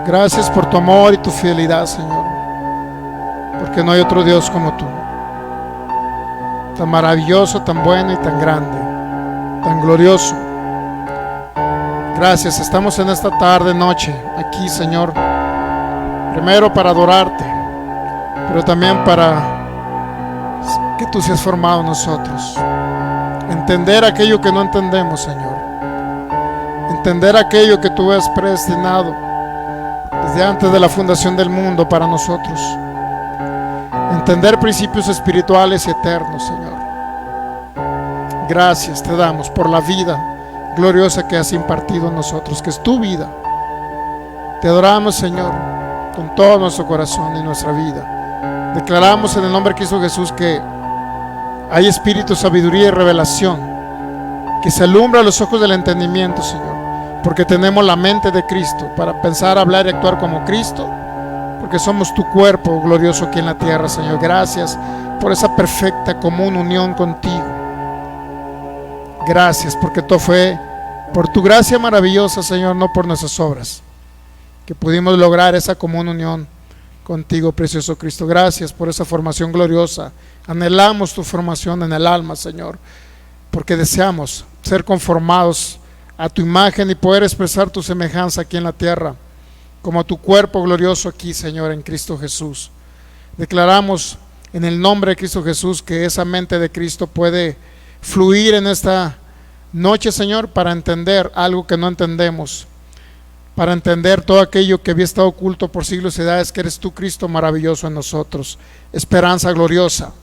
Gracias por tu amor y tu fidelidad, Señor, porque no hay otro Dios como tú, tan maravilloso, tan bueno y tan grande, tan glorioso. Gracias, estamos en esta tarde, noche, aquí, Señor, primero para adorarte, pero también para que tú seas formado en nosotros, entender aquello que no entendemos, Señor, entender aquello que tú has predestinado desde antes de la fundación del mundo para nosotros, entender principios espirituales y eternos, Señor. Gracias te damos por la vida gloriosa que has impartido en nosotros, que es tu vida. Te adoramos, Señor, con todo nuestro corazón y nuestra vida. Declaramos en el nombre de Cristo Jesús que hay espíritu, sabiduría y revelación, que se alumbra los ojos del entendimiento, Señor, porque tenemos la mente de Cristo para pensar, hablar y actuar como Cristo, porque somos tu cuerpo glorioso aquí en la tierra, Señor. Gracias por esa perfecta común unión contigo. Gracias porque todo fue por tu gracia maravillosa, Señor, no por nuestras obras, que pudimos lograr esa común unión contigo, precioso Cristo. Gracias por esa formación gloriosa. Anhelamos tu formación en el alma, Señor, porque deseamos ser conformados a tu imagen y poder expresar tu semejanza aquí en la tierra, como tu cuerpo glorioso aquí, Señor, en Cristo Jesús. Declaramos en el nombre de Cristo Jesús que esa mente de Cristo puede fluir en esta noche, Señor, para entender algo que no entendemos, para entender todo aquello que había estado oculto por siglos y edades, que eres tú, Cristo, maravilloso en nosotros, esperanza gloriosa.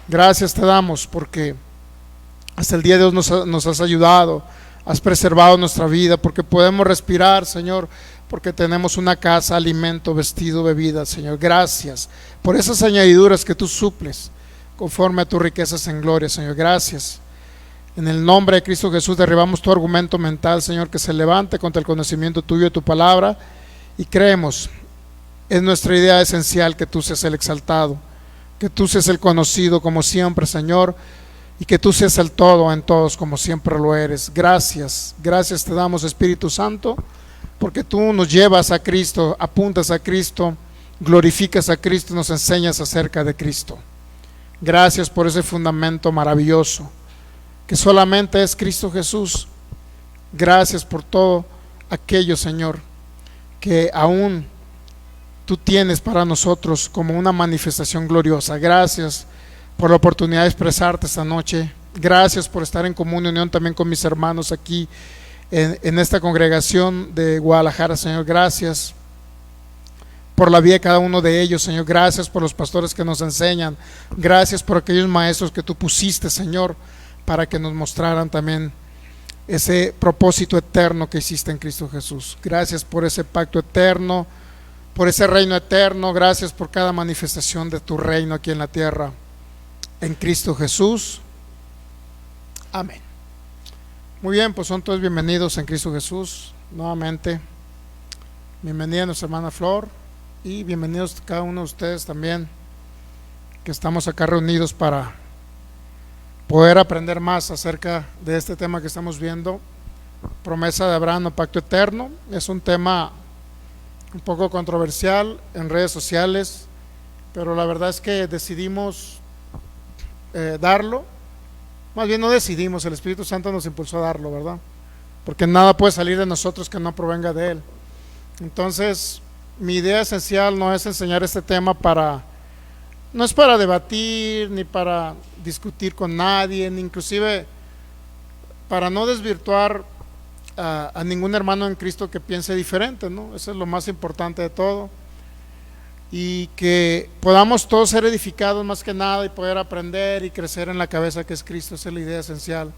Gracias te damos porque hasta el día de hoy nos has ayudado, has preservado nuestra vida, porque podemos respirar, Señor, porque tenemos una casa, alimento, vestido, bebida, Señor. Gracias por esas añadiduras que tú suples conforme a tus riquezas en gloria, Señor. Gracias. En el nombre de Cristo Jesús derribamos tu argumento mental, Señor, que se levante contra el conocimiento tuyo de tu palabra, y creemos, es nuestra idea esencial, que tú seas el exaltado, que tú seas el conocido como siempre, Señor, y que tú seas el todo en todos como siempre lo eres. Gracias, gracias te damos, Espíritu Santo, porque tú nos llevas a Cristo, apuntas a Cristo, glorificas a Cristo y nos enseñas acerca de Cristo. Gracias por ese fundamento maravilloso que solamente es Cristo Jesús. Gracias por todo aquello, Señor, que aún tú tienes para nosotros como una manifestación gloriosa. Gracias por la oportunidad de expresarte esta noche. Gracias por estar en común unión también con mis hermanos aquí en esta congregación de Guadalajara, Señor. Gracias por la vida de cada uno de ellos, Señor. Gracias por los pastores que nos enseñan. Gracias por aquellos maestros que tú pusiste, Señor, para que nos mostraran también ese propósito eterno que hiciste en Cristo Jesús. Gracias por ese pacto eterno, por ese reino eterno. Gracias por cada manifestación de tu reino aquí en la tierra, en Cristo Jesús. Amén. Muy bien, pues son todos bienvenidos en Cristo Jesús nuevamente. Bienvenida nuestra hermana Flor, y bienvenidos cada uno de ustedes también, que estamos acá reunidos para poder aprender más acerca de este tema que estamos viendo, promesa de Abraham o pacto eterno. Es un tema un poco controversial en redes sociales, pero la verdad es que decidimos darlo. Más bien no decidimos, el Espíritu Santo nos impulsó a darlo, ¿verdad? Porque nada puede salir de nosotros que no provenga de Él. Entonces, mi idea esencial no es enseñar este tema no es para debatir, ni para discutir con nadie, ni inclusive para no desvirtuar a ningún hermano en Cristo que piense diferente, ¿no? Eso es lo más importante de todo, y que podamos todos ser edificados más que nada, y poder aprender y crecer en la cabeza que es Cristo. Esa es la idea esencial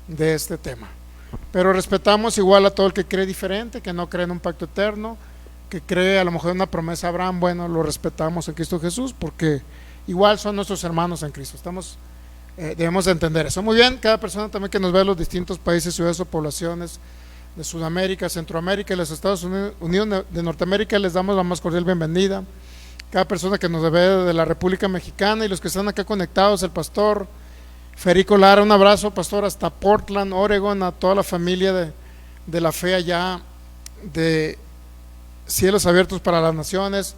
de este tema. Pero respetamos igual a todo el que cree diferente, que no cree en un pacto eterno, que cree a lo mejor en una promesa de Abraham. Bueno, lo respetamos en Cristo Jesús, porque igual son nuestros hermanos en Cristo. Debemos de entender eso. Muy bien, cada persona también que nos ve en los distintos países, ciudades o poblaciones de Sudamérica, Centroamérica y los Estados Unidos de Norteamérica, les damos la más cordial bienvenida. Cada persona que nos ve de la República Mexicana y los que están acá conectados, el pastor Federico Lara, un abrazo, pastor, hasta Portland, Oregon, a toda la familia de la fe allá de Cielos Abiertos para las Naciones,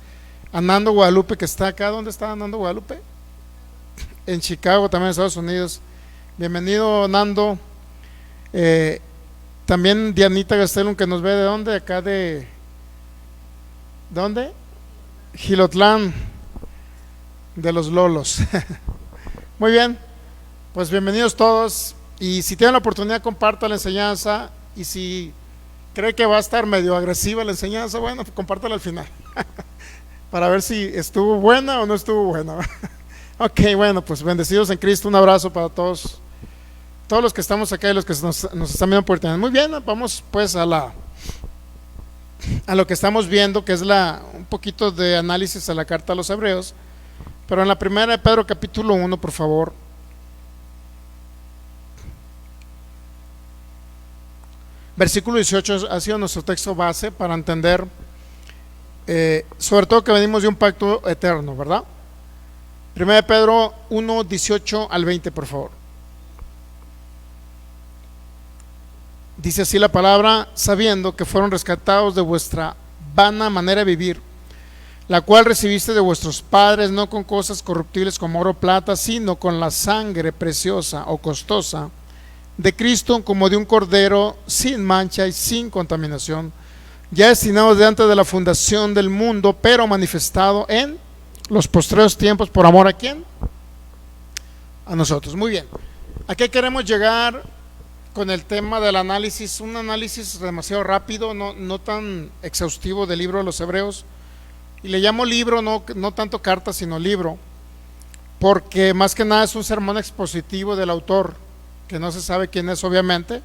a Nando Guadalupe, que está acá. ¿Dónde está Nando Guadalupe? En Chicago, también en Estados Unidos. Bienvenido, Nando. También Dianita Gastelum, que nos ve de dónde, acá de ¿dónde? Gilotlán, de los Lolos. Muy bien, pues bienvenidos todos, y si tienen la oportunidad compartan la enseñanza, y si cree que va a estar medio agresiva la enseñanza, bueno, pues compártala al final para ver si estuvo buena o no estuvo buena. Ok, bueno, pues bendecidos en Cristo, un abrazo para todos los que estamos acá y los que nos están viendo por internet. Muy bien, vamos pues a lo que estamos viendo, que es un poquito de análisis a la carta a los Hebreos, pero en la primera de Pedro capítulo 1, por favor. Versículo 18 ha sido nuestro texto base para entender, sobre todo que venimos de un pacto eterno, ¿verdad? Primera de Pedro 1, 18 al 20, por favor. Dice así la palabra: sabiendo que fueron rescatados de vuestra vana manera de vivir, la cual recibiste de vuestros padres, no con cosas corruptibles como oro o plata, sino con la sangre preciosa o costosa de Cristo, como de un cordero sin mancha y sin contaminación, ya destinado de antes de la fundación del mundo, pero manifestado en los postreros tiempos. ¿Por amor a quién? A nosotros. Muy bien, ¿a qué queremos llegar con el tema del análisis? Un análisis demasiado rápido, no tan exhaustivo del libro de los Hebreos, y le llamo libro, no tanto carta sino libro, porque más que nada es un sermón expositivo del autor, que no se sabe quién es obviamente,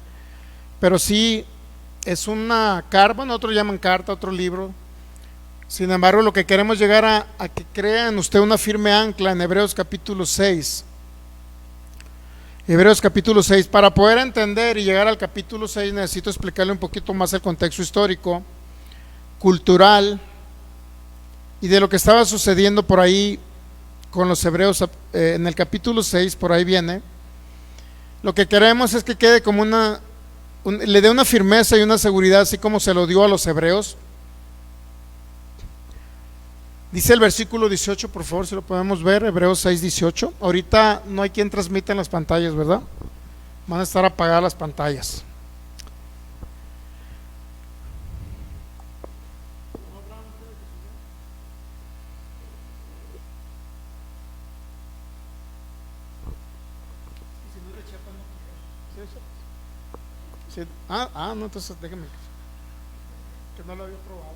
pero sí es una carta, bueno, otros llaman carta, otro libro. Sin embargo, lo que queremos llegar a que crean usted una firme ancla en Hebreos capítulo 6. Hebreos capítulo 6. Para poder entender y llegar al capítulo 6 necesito explicarle un poquito más el contexto histórico, cultural y de lo que estaba sucediendo por ahí con los hebreos en el capítulo 6. Por ahí viene. Lo que queremos es que quede como le dé una firmeza y una seguridad, así como se lo dio a los hebreos. Dice el versículo 18, por favor, si lo podemos ver, Hebreos 6, 18. Ahorita no hay quien transmita en las pantallas, ¿verdad? Van a estar apagadas las pantallas. Sí. No, entonces déjeme, que no lo había probado.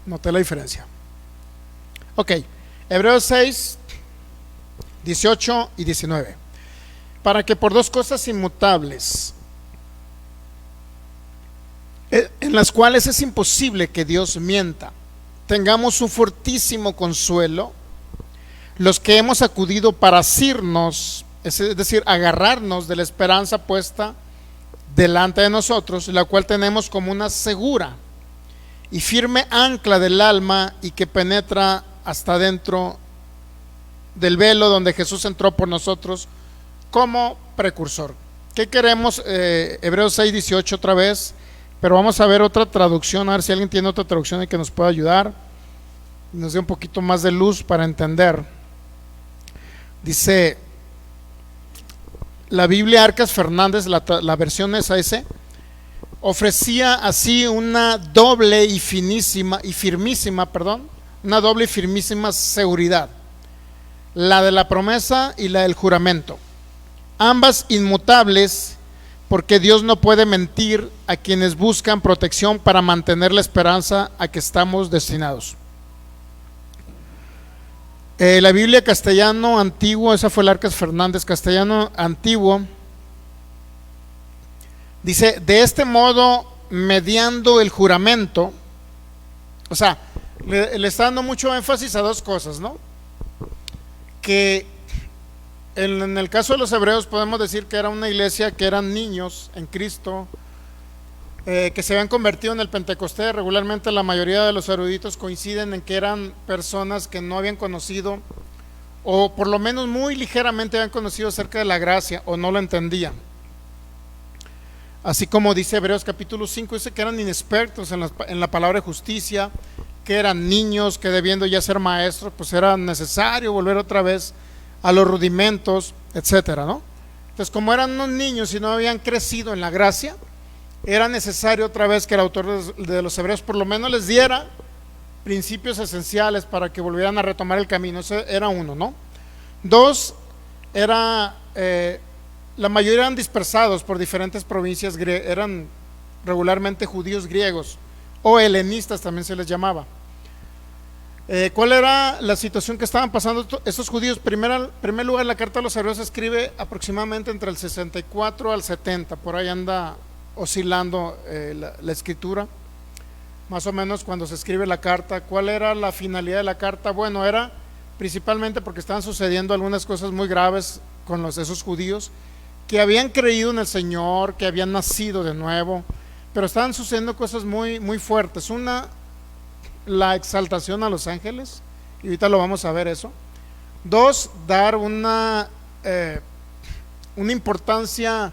Noté la diferencia. Ok, Hebreos 6, 18 y 19. Para que por dos cosas inmutables, en las cuales es imposible que Dios mienta, tengamos un fortísimo consuelo, los que hemos acudido para asirnos, es decir, agarrarnos de la esperanza puesta delante de nosotros, la cual tenemos como una segura y firme ancla del alma, y que penetra hasta dentro del velo donde Jesús entró por nosotros como precursor. ¿Qué queremos? Hebreos 6, 18 otra vez, pero vamos a ver otra traducción, a ver si alguien tiene otra traducción y que nos pueda ayudar y nos dé un poquito más de luz para entender. Dice la Biblia Arcas Fernández, la versión SAS, ofrecía así una doble y firmísima, una doble y firmísima seguridad, la de la promesa y la del juramento, ambas inmutables, porque Dios no puede mentir a quienes buscan protección para mantener la esperanza a que estamos destinados. La Biblia castellano antiguo, esa fue el Arcas Fernández, castellano antiguo, dice: de este modo, mediando el juramento, o sea, le está dando mucho énfasis a dos cosas, ¿no? Que en el caso de los hebreos podemos decir que era una iglesia que eran niños en Cristo, que se habían convertido en el Pentecostés. Regularmente la mayoría de los eruditos coinciden en que eran personas que no habían conocido, o por lo menos muy ligeramente habían conocido acerca de la gracia, o no lo entendían. así como dice Hebreos capítulo 5, dice que eran inexpertos en la palabra de justicia, que eran niños, que debiendo ya ser maestros, pues era necesario volver otra vez a los rudimentos, etcétera, ¿no? Entonces, como eran unos niños y no habían crecido en la gracia, era necesario otra vez que el autor de los Hebreos por lo menos les diera principios esenciales para que volvieran a retomar el camino. Ese era uno, ¿no? Dos, la mayoría eran dispersados por diferentes provincias, eran regularmente judíos griegos o helenistas también se les llamaba. ¿Cuál era la situación que estaban pasando estos judíos? En primer lugar, la carta a los Hebreos se escribe aproximadamente entre el 64 al 70, por ahí anda oscilando la escritura, más o menos cuando se escribe la carta. ¿Cuál era la finalidad de la carta? Bueno, era principalmente porque estaban sucediendo algunas cosas muy graves con esos judíos que habían creído en el Señor, que habían nacido de nuevo, pero estaban sucediendo cosas muy, muy fuertes. Una, la exaltación a los ángeles, y ahorita lo vamos a ver eso. Dos, dar una importancia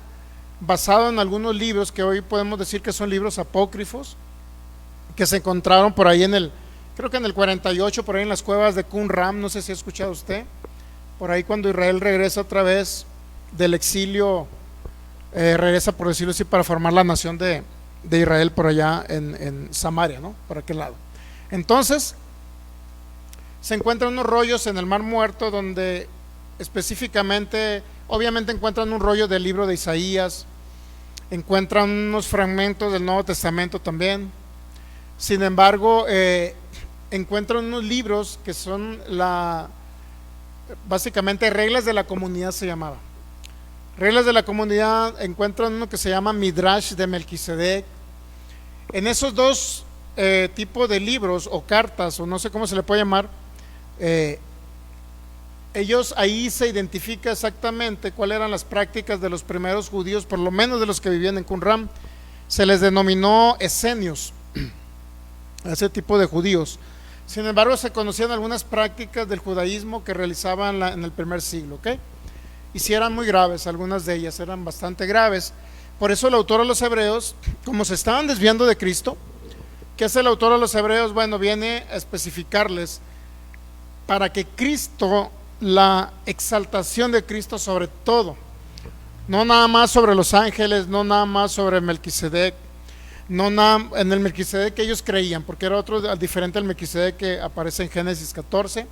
basada en algunos libros que hoy podemos decir que son libros apócrifos, que se encontraron por ahí creo que en el 48, por ahí en las cuevas de Qumran. No sé si ha escuchado usted, por ahí cuando Israel regresa otra vez del exilio, regresa, por decirlo así, para formar la nación de Israel por allá en Samaria, ¿no? Por aquel lado. Entonces se encuentran unos rollos en el Mar Muerto donde específicamente, obviamente encuentran un rollo del libro de Isaías, encuentran unos fragmentos del Nuevo Testamento también. Sin embargo, encuentran unos libros que son básicamente reglas de la comunidad, se llamaba. Reglas de la comunidad. Encuentran uno que se llama Midrash de Melquisedec. En esos dos tipos de libros o cartas, o no sé cómo se le puede llamar, ellos ahí se identifica exactamente cuáles eran las prácticas de los primeros judíos, por lo menos de los que vivían en Qumran. Se les denominó esenios, a ese tipo de judíos. Sin embargo, se conocían algunas prácticas del judaísmo que realizaban en el primer siglo, ¿ok? Y sí eran muy graves, algunas de ellas eran bastante graves. Por eso el autor a los Hebreos, como se estaban desviando de Cristo, ¿qué hace el autor a los Hebreos? Bueno, viene a especificarles para que Cristo, la exaltación de Cristo sobre todo, no nada más sobre los ángeles, no nada más sobre Melquisedec, no nada en el Melquisedec que ellos creían, porque era otro diferente al Melquisedec que aparece en Génesis 14,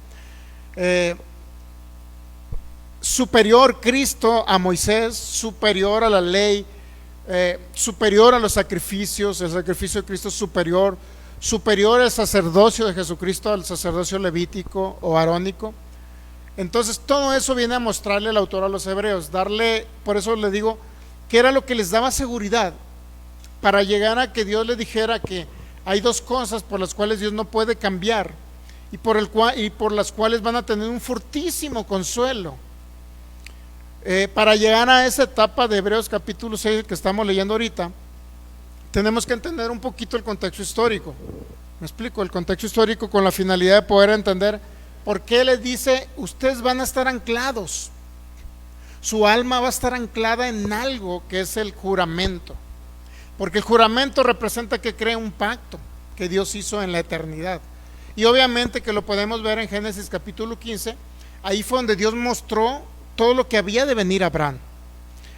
superior Cristo a Moisés, superior a la ley, superior a los sacrificios. El sacrificio de Cristo es superior al sacerdocio de Jesucristo, al sacerdocio levítico o arónico. Entonces todo eso viene a mostrarle el autor a los Hebreos, por eso le digo que era lo que les daba seguridad para llegar a que Dios les dijera que hay dos cosas por las cuales Dios no puede cambiar y por las cuales van a tener un fortísimo consuelo. Para llegar a esa etapa de Hebreos capítulo 6 que estamos leyendo ahorita, tenemos que entender un poquito el contexto histórico. Me explico, el contexto histórico con la finalidad de poder entender por qué les dice: ustedes van a estar anclados, su alma va a estar anclada en algo que es el juramento, porque el juramento representa que crea un pacto que Dios hizo en la eternidad. Y obviamente que lo podemos ver en Génesis capítulo 15. Ahí fue donde Dios mostró todo lo que había de venir a Abraham.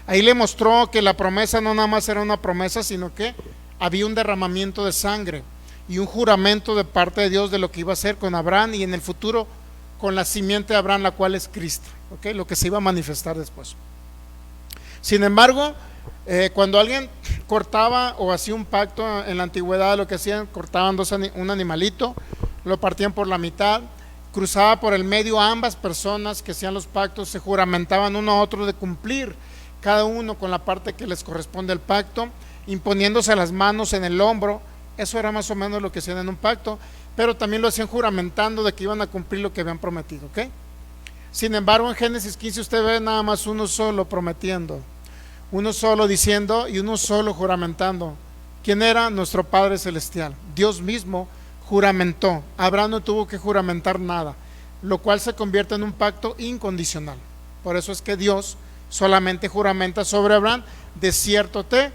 Ahí le mostró que la promesa no nada más era una promesa, sino que había un derramamiento de sangre y un juramento de parte de Dios de lo que iba a hacer con Abraham y en el futuro con la simiente de Abraham, la cual es Cristo, ¿okay? Lo que se iba a manifestar después. Sin embargo, cuando alguien cortaba o hacía un pacto en la antigüedad, lo que hacían, cortaban un animalito, lo partían por la mitad, cruzaba por el medio a ambas personas que hacían los pactos, se juramentaban uno a otro de cumplir cada uno con la parte que les corresponde al pacto, imponiéndose las manos en el hombro. Eso era más o menos lo que hacían en un pacto, pero también lo hacían juramentando de que iban a cumplir lo que habían prometido, ¿ok? Sin embargo, en Génesis 15 usted ve nada más uno solo prometiendo, uno solo diciendo y uno solo juramentando. ¿Quién era? Nuestro Padre Celestial. Dios mismo juramentó. Abraham no tuvo que juramentar nada, lo cual se convierte en un pacto incondicional. Por eso es que Dios solamente juramenta sobre Abraham: de cierto te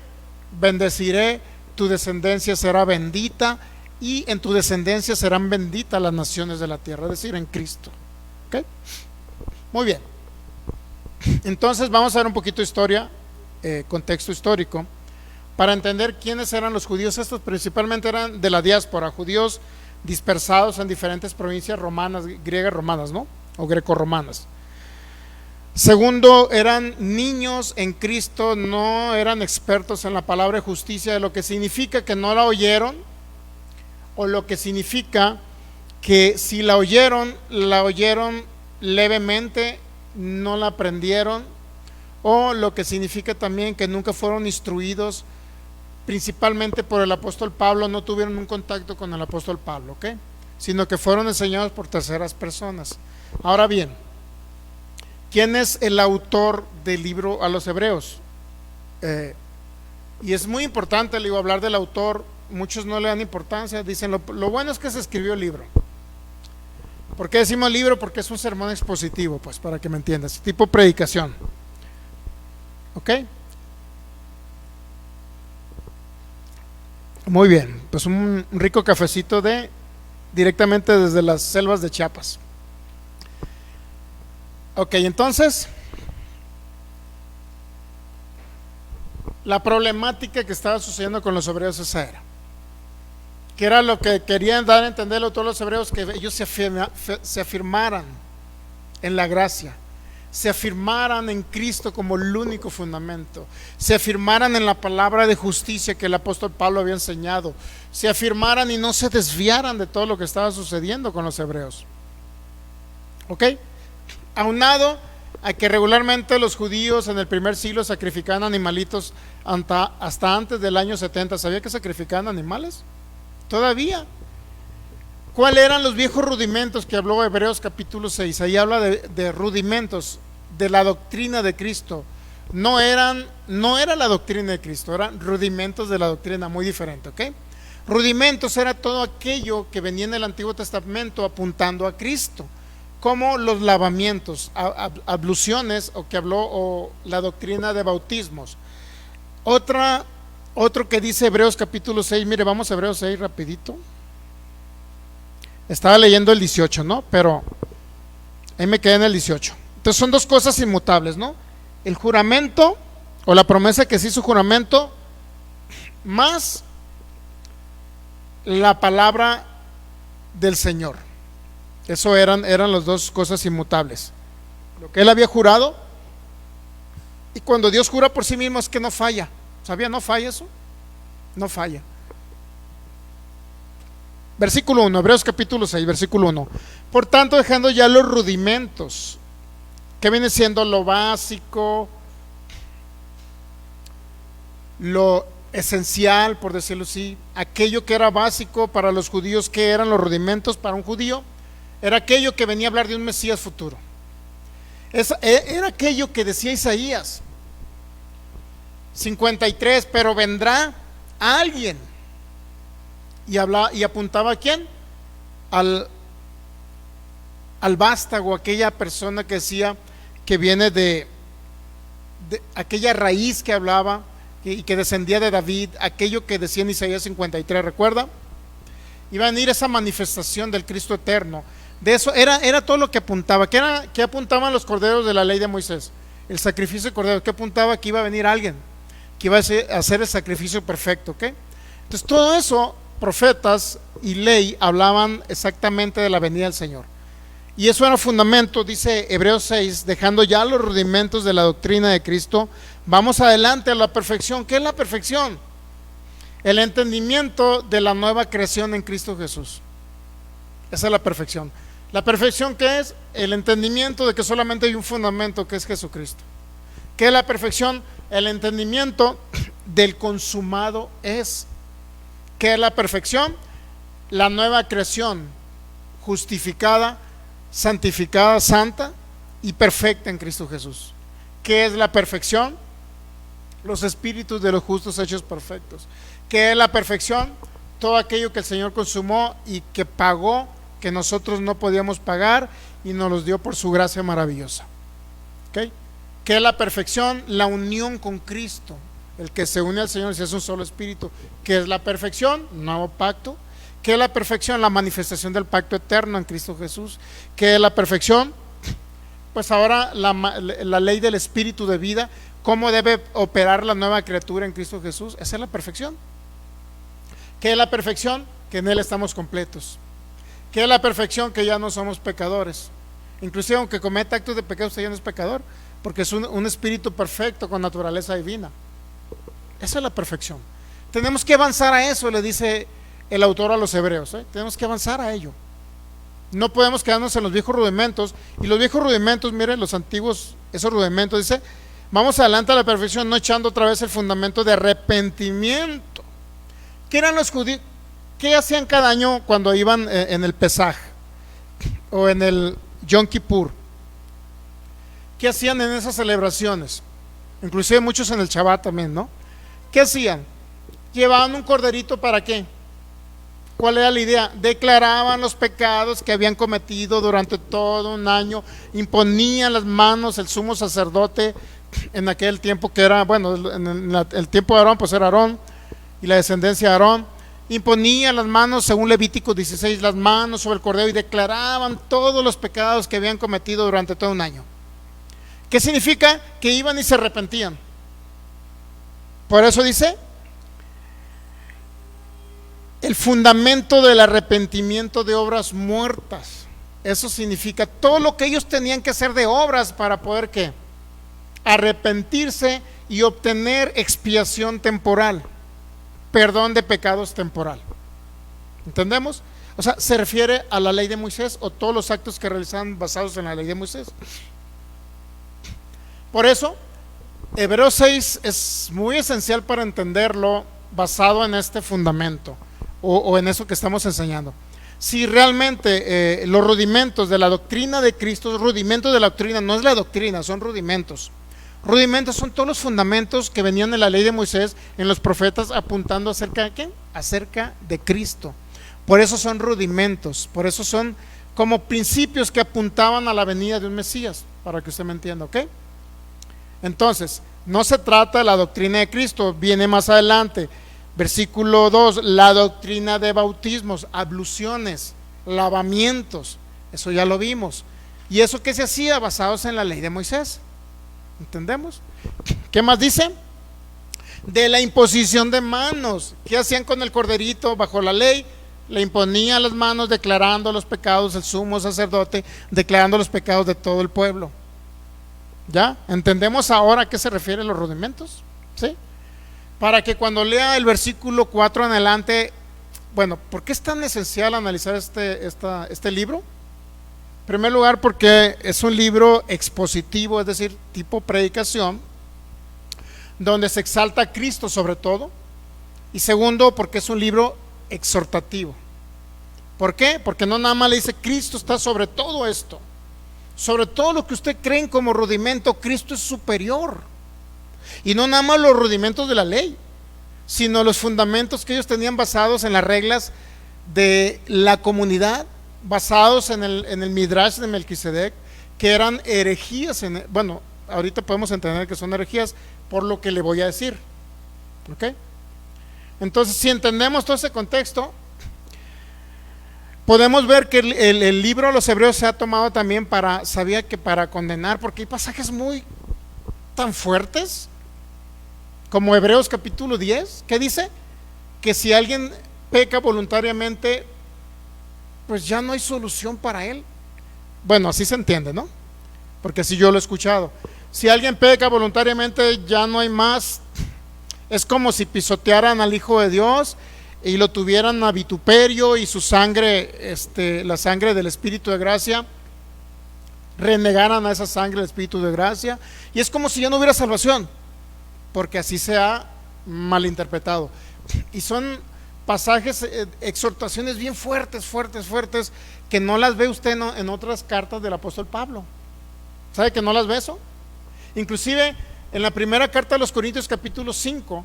bendeciré, tu descendencia será bendita y en tu descendencia serán benditas las naciones de la tierra, es decir, en Cristo. ¿Okay? Muy bien. Entonces vamos a ver un poquito de historia, contexto histórico, para entender quiénes eran los judíos. Estos principalmente eran de la diáspora, judíos dispersados en diferentes provincias romanas, griegas romanas, ¿no? O grecorromanas. Segundo, eran niños en Cristo, no eran expertos en la palabra de justicia, lo que significa que no la oyeron, o lo que significa que si la oyeron levemente, no la aprendieron, o lo que significa también que nunca fueron instruidos principalmente por el apóstol Pablo, no tuvieron un contacto con el apóstol Pablo, ¿ok? Sino que fueron enseñados por terceras personas. Ahora bien, ¿quién es el autor del libro a los Hebreos? Y es muy importante, le digo, hablar del autor. Muchos no le dan importancia, dicen lo bueno es que se escribió el libro. ¿Por qué decimos libro? Porque es un sermón expositivo, pues, para que me entiendas, tipo predicación. ¿Ok? Muy bien, pues un rico cafecito directamente desde las selvas de Chiapas. Ok, entonces, la problemática que estaba sucediendo con los hebreos esa era, que era lo que querían dar a entender a todos los hebreos, que ellos se afirmaran en la gracia, se afirmaran en Cristo como el único fundamento, se afirmaran en la palabra de justicia que el apóstol Pablo había enseñado, se afirmaran y no se desviaran de todo lo que estaba sucediendo con los hebreos. ¿Ok? Aunado a que regularmente los judíos en el primer siglo sacrificaban animalitos hasta antes del año 70. ¿Sabía que sacrificaban animales? Todavía. ¿Cuáles eran los viejos rudimentos que habló Hebreos capítulo 6? Ahí habla de rudimentos de la doctrina de Cristo. No era la doctrina de Cristo, eran rudimentos de la doctrina, muy diferente, ¿ok? Rudimentos era todo aquello que venía en el Antiguo Testamento apuntando a Cristo, como los lavamientos, abluciones, o que habló, o la doctrina de bautismos. Otro que dice Hebreos capítulo 6, mire, vamos a Hebreos 6 rapidito. Estaba leyendo el 18, ¿no? Pero ahí me quedé en el 18. Entonces son dos cosas inmutables, ¿no? El juramento, o la promesa que se hizo juramento, más la palabra del Señor. Eso eran las dos cosas inmutables. Lo que él había jurado, y cuando Dios jura por sí mismo es que no falla. ¿Sabía? No falla eso. No falla. Versículo 1, Hebreos capítulo 6, versículo 1. Por tanto, dejando ya los rudimentos, que viene siendo lo básico, lo esencial, por decirlo así, aquello que era básico para los judíos. ¿Qué eran los rudimentos para un judío? Era aquello que venía a hablar de un Mesías futuro. Era aquello que decía Isaías 53, pero vendrá alguien. Y apuntaba a quién? Al vástago, aquella persona que decía que viene de aquella raíz que hablaba y que descendía de David, aquello que decía en Isaías 53, ¿recuerda? Iba a venir esa manifestación del Cristo eterno. De eso era todo lo que apuntaba. ¿Qué apuntaban los corderos de la ley de Moisés? El sacrificio de corderos. ¿Qué apuntaba? Que iba a venir alguien que iba a hacer el sacrificio perfecto, ¿ok? Entonces todo eso, profetas y ley hablaban exactamente de la venida del Señor, y eso era fundamento. Dice Hebreos 6, dejando ya los rudimentos de la doctrina de Cristo, vamos adelante a la perfección. ¿Qué es la perfección? El entendimiento de la nueva creación en Cristo Jesús. Esa es la perfección. La perfección, ¿qué es? El entendimiento de que solamente hay un fundamento, que es Jesucristo. ¿Qué es la perfección? El entendimiento del consumado es. ¿Qué es la perfección? La nueva creación, justificada, santificada, santa y perfecta en Cristo Jesús. ¿Qué es la perfección? Los espíritus de los justos hechos perfectos. ¿Qué es la perfección? Todo aquello que el Señor consumó y que pagó, que nosotros no podíamos pagar, y nos los dio por su gracia maravillosa. ¿Okay? ¿Qué es la perfección? La unión con Cristo. el que se une al Señor si es un solo espíritu. ¿Qué es la perfección? Nuevo pacto. ¿Qué es la perfección? La manifestación del pacto eterno en Cristo Jesús. ¿Qué es la perfección? Pues ahora la ley del espíritu de vida, cómo debe operar la nueva criatura en Cristo Jesús. Esa es la perfección. ¿Qué es la perfección? Que en Él estamos completos. ¿Qué es la perfección? Que ya no somos pecadores. Inclusive aunque cometa actos de pecado, usted ya no es pecador, porque es un espíritu perfecto con naturaleza divina. Esa es la perfección. Tenemos que avanzar a eso, le dice el autor a los hebreos, ¿eh? Tenemos que avanzar a ello. No podemos quedarnos en los viejos rudimentos. Y los viejos rudimentos, miren, los antiguos, esos rudimentos, dice, vamos adelante a la perfección, no echando otra vez el fundamento de arrepentimiento. ¿Qué eran los judíos? ¿Qué hacían cada año cuando iban en el Pesaj o en el Yom Kippur? ¿Qué hacían en esas celebraciones? Inclusive muchos en el Shabbat también, ¿no? ¿Qué hacían? Llevaban un corderito, ¿para qué? ¿Cuál era la idea? Declaraban los pecados que habían cometido durante todo un año, imponían las manos el sumo sacerdote en aquel tiempo que era, bueno, en el tiempo de Aarón, pues era Aarón y la descendencia de Aarón, imponían las manos, según Levítico 16, las manos sobre el cordero y declaraban todos los pecados que habían cometido durante todo un año. ¿Qué significa? Que iban y se arrepentían. Por eso dice, el fundamento del arrepentimiento de obras muertas. Eso significa todo lo que ellos tenían que hacer de obras para poder ¿qué? Arrepentirse y obtener expiación temporal, perdón de pecados temporal. ¿Entendemos? O sea, se refiere a la ley de Moisés o todos los actos que realizaban basados en la ley de Moisés. Por eso, Hebreos 6 es muy esencial para entenderlo basado en este fundamento o en eso que estamos enseñando. Si realmente los rudimentos de la doctrina de Cristo, rudimentos de la doctrina, no es la doctrina, son rudimentos. Rudimentos son todos los fundamentos que venían en la ley de Moisés, en los profetas, apuntando acerca de ¿qué? Acerca de Cristo. Por eso son rudimentos, por eso son como principios que apuntaban a la venida de un Mesías, para que usted me entienda, ¿ok? Entonces, no se trata de la doctrina de Cristo, viene más adelante, versículo 2, la doctrina de bautismos, abluciones, lavamientos, eso ya lo vimos. ¿Y eso qué se hacía? Basados en la ley de Moisés. ¿Entendemos? ¿Qué más dice? De la imposición de manos. ¿Qué hacían con el corderito bajo la ley? Le imponían las manos declarando los pecados, el sumo sacerdote declarando los pecados de todo el pueblo. ¿Ya? ¿Entendemos ahora a qué se refieren los rudimentos? ¿Sí? Para que cuando lea el versículo 4 en adelante, bueno, ¿por qué es tan esencial analizar este libro? En primer lugar, porque es un libro expositivo, es decir, tipo predicación, donde se exalta a Cristo sobre todo. Y segundo, porque es un libro exhortativo. ¿Por qué? Porque no nada más le dice Cristo está sobre todo esto, sobre todo lo que usted creen como rudimento, Cristo es superior. Y no nada más los rudimentos de la ley, sino los fundamentos que ellos tenían basados en las reglas de la comunidad, basados en el Midrash de Melquisedec, que eran herejías. Bueno, ahorita podemos entender que son herejías por lo que le voy a decir. ¿Ok? Entonces, si entendemos todo ese contexto, podemos ver que el libro de los Hebreos se ha tomado también sabía que para condenar, porque hay pasajes muy tan fuertes, como Hebreos capítulo 10, que dice que si alguien peca voluntariamente, pues ya no hay solución para él. Bueno, así se entiende, ¿no? Porque así yo lo he escuchado. Si alguien peca voluntariamente, ya no hay más. Es como si pisotearan al Hijo de Dios y lo tuvieran a vituperio y su sangre, la sangre del Espíritu de gracia, renegaran a esa sangre del Espíritu de gracia. Y es como si ya no hubiera salvación, porque así se ha malinterpretado. Y son pasajes, exhortaciones bien fuertes, que no las ve usted en otras cartas del apóstol Pablo. ¿Sabe que no las ve eso? Inclusive en la primera carta a los Corintios capítulo 5,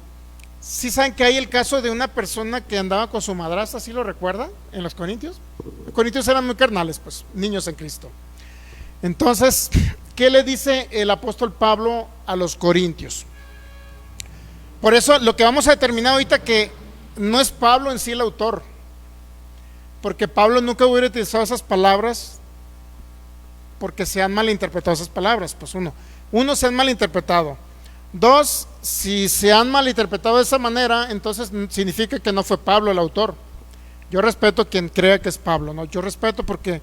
¿sí saben que hay el caso de una persona que andaba con su madrastra? ¿Sí lo recuerdan? En los Corintios. Los Corintios eran muy carnales, pues, niños en Cristo. Entonces, ¿qué le dice el apóstol Pablo a los Corintios? Por eso lo que vamos a determinar ahorita que no es Pablo en sí el autor, porque Pablo nunca hubiera utilizado esas palabras porque se han malinterpretado esas palabras. Pues uno se han malinterpretado. Dos, si se han malinterpretado de esa manera, entonces significa que no fue Pablo el autor. Yo respeto a quien crea que es Pablo, ¿no? Yo respeto porque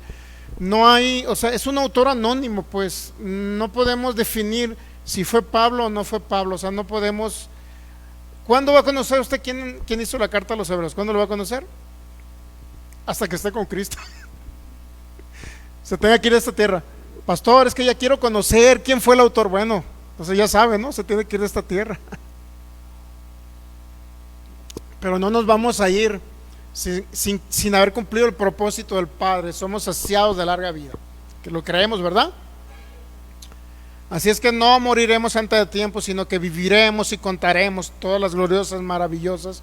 no hay, o sea, es un autor anónimo, pues no podemos definir si fue Pablo o no fue Pablo, o sea, no podemos. ¿Cuándo va a conocer usted quién hizo la carta a los hebreos? ¿Cuándo lo va a conocer? Hasta que esté con Cristo. Se tenga que ir a esta tierra. Pastor, es que ya quiero conocer quién fue el autor. Bueno, entonces ya sabe, ¿no? Se tiene que ir a esta tierra. Pero no nos vamos a ir sin haber cumplido el propósito del Padre. Somos saciados de larga vida, que lo creemos, ¿verdad? Así es que no moriremos antes de tiempo, sino que viviremos y contaremos todas las gloriosas, maravillosas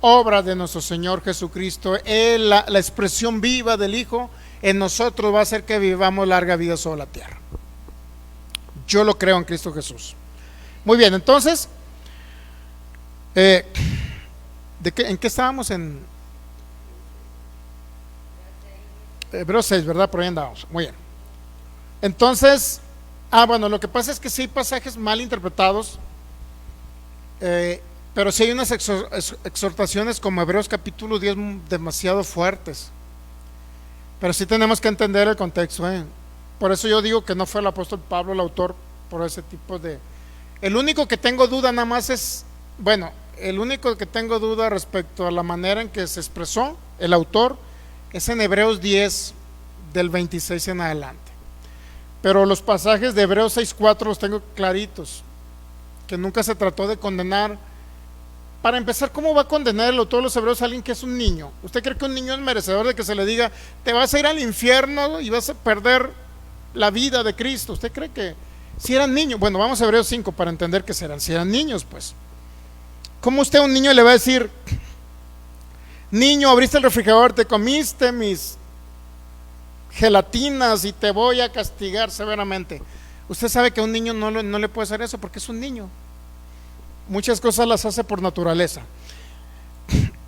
obras de nuestro Señor Jesucristo. La expresión viva del Hijo en nosotros va a hacer que vivamos larga vida sobre la tierra. Yo lo creo en Cristo Jesús. Muy bien, entonces, ¿en qué estábamos? En Hebreos 6, ¿verdad? Por ahí andábamos. Muy bien. Entonces, bueno, lo que pasa es que sí hay pasajes mal interpretados, pero sí hay unas exhortaciones como Hebreos capítulo 10 demasiado fuertes. Pero sí tenemos que entender el contexto, Por eso yo digo que no fue el apóstol Pablo el autor, por ese tipo de. El único que tengo duda nada más es, el único que tengo duda respecto a la manera en que se expresó el autor es en Hebreos 10 del 26 en adelante. Pero los pasajes de Hebreos 6:4 los tengo claritos, que nunca se trató de condenar. Para empezar, ¿cómo va a condenar el autor de los Hebreos a alguien que es un niño? ¿Usted cree que un niño es merecedor de que se le diga, te vas a ir al infierno y vas a perder la vida de Cristo? ¿Usted cree que si eran niños? Bueno, vamos a Hebreos 5 para entender que serán, si eran niños, pues. ¿Cómo usted a un niño le va a decir, niño, abriste el refrigerador, te comiste mis gelatinas y te voy a castigar severamente? Usted sabe que a un niño no le puede hacer eso porque es un niño. Muchas cosas las hace por naturaleza.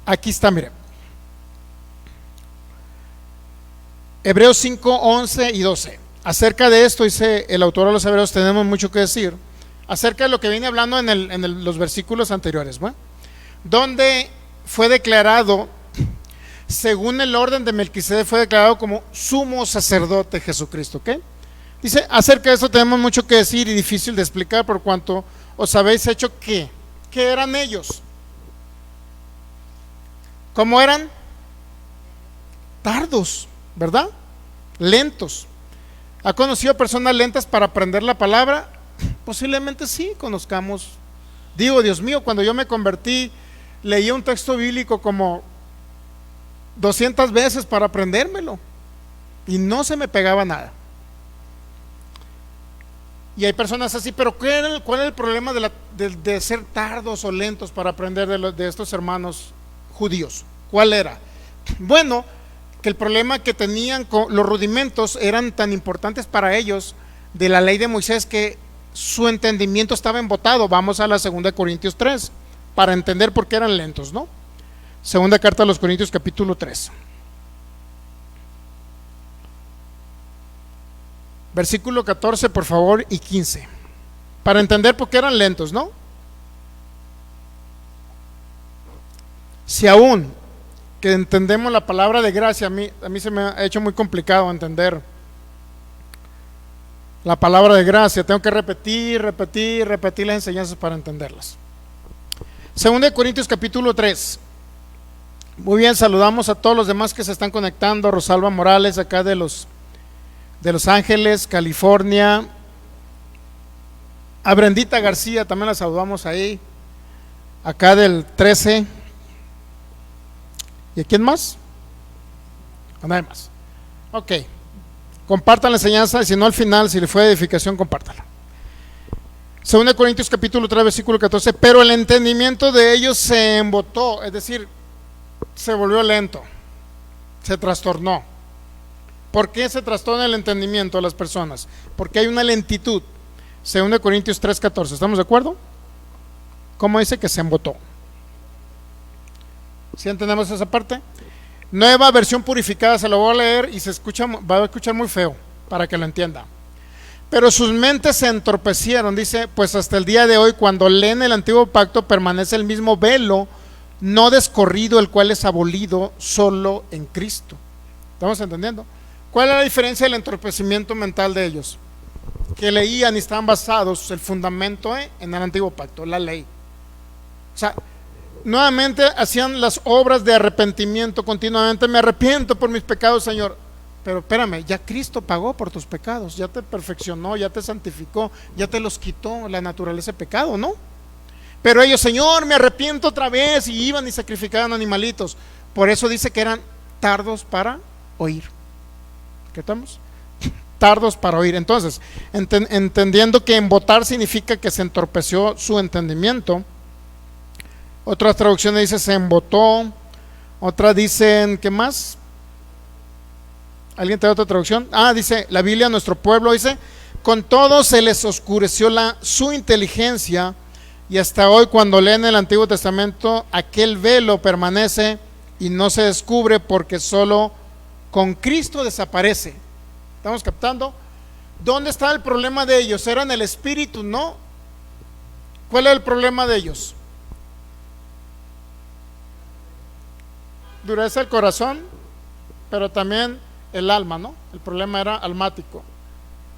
Aquí está, mire. Hebreos 5, 11 y 12. Acerca de esto, dice el autor de los Hebreos, tenemos mucho que decir acerca de lo que viene hablando en los versículos anteriores, ¿bueno? Donde fue declarado, según el orden de Melquisedec, fue declarado como sumo sacerdote Jesucristo, ¿ok? Dice, acerca de esto tenemos mucho que decir y difícil de explicar por cuanto os habéis hecho ¿qué eran ellos? ¿Cómo eran? Tardos, ¿verdad? Lentos. ¿Ha conocido personas lentas para aprender la palabra? Posiblemente sí, conozcamos. Digo, Dios mío, cuando yo me convertí, leí un texto bíblico como 200 veces para aprendérmelo y no se me pegaba nada. Y hay personas así, pero ¿cuál es el problema de ser tardos o lentos para aprender de estos hermanos judíos? ¿Cuál era? Bueno, que el problema que tenían con los rudimentos eran tan importantes para ellos de la ley de Moisés que su entendimiento estaba embotado. Vamos a la 2 Corintios 3 para entender por qué eran lentos, ¿no? Segunda carta a los Corintios capítulo 3. Versículo 14, por favor, y 15. Para entender por qué eran lentos, ¿no? Si aún que entendemos la palabra de gracia, a mí se me ha hecho muy complicado entender la palabra de gracia. Tengo que repetir las enseñanzas para entenderlas. Segunda de Corintios capítulo 3. Muy bien, saludamos a todos los demás que se están conectando. Rosalba Morales, acá de Los Ángeles, California. A Brendita García también la saludamos ahí, acá del 13. ¿Y a quién más? A nadie más. Ok, compartan la enseñanza y si no al final, si le fue de edificación, compártala. 2 Corintios capítulo 3 versículo 14. Pero el entendimiento de ellos se embotó, es decir, se volvió lento, se trastornó. ¿Por qué se trastorna el entendimiento de las personas? Porque hay una lentitud. 2 Corintios 3:14, ¿estamos de acuerdo? ¿Cómo dice que se embotó? ¿Sí entendemos esa parte? Nueva versión purificada, se lo voy a leer y va a escuchar muy feo para que lo entienda. Pero sus mentes se entorpecieron, dice, pues hasta el día de hoy, cuando leen el antiguo pacto, permanece el mismo velo no descorrido, el cual es abolido solo en Cristo. ¿Estamos entendiendo? ¿Cuál es la diferencia del entorpecimiento mental de ellos? Que leían y estaban basados el fundamento en el antiguo pacto, la ley. O sea, nuevamente hacían las obras de arrepentimiento continuamente. Me arrepiento por mis pecados, Señor. Pero espérame, ya Cristo pagó por tus pecados, ya te perfeccionó, ya te santificó, ya te los quitó la naturaleza de pecado, ¿no? Pero ellos, Señor, me arrepiento otra vez, y iban y sacrificaban animalitos. Por eso dice que eran tardos para oír. ¿Qué estamos? Tardos para oír. Entonces, entendiendo que embotar significa que se entorpeció su entendimiento. Otras traducciones dicen se embotó. Otras dicen, ¿qué más? ¿Alguien trae otra traducción? Dice la Biblia, nuestro pueblo dice, con todo se les oscureció su inteligencia, y hasta hoy cuando leen el Antiguo Testamento, aquel velo permanece y no se descubre, porque solo con Cristo desaparece. ¿Estamos captando? ¿Dónde está el problema de ellos? Era en el espíritu, ¿no? ¿Cuál es el problema de ellos? Dureza del corazón, pero también el alma, ¿no? El problema era almático.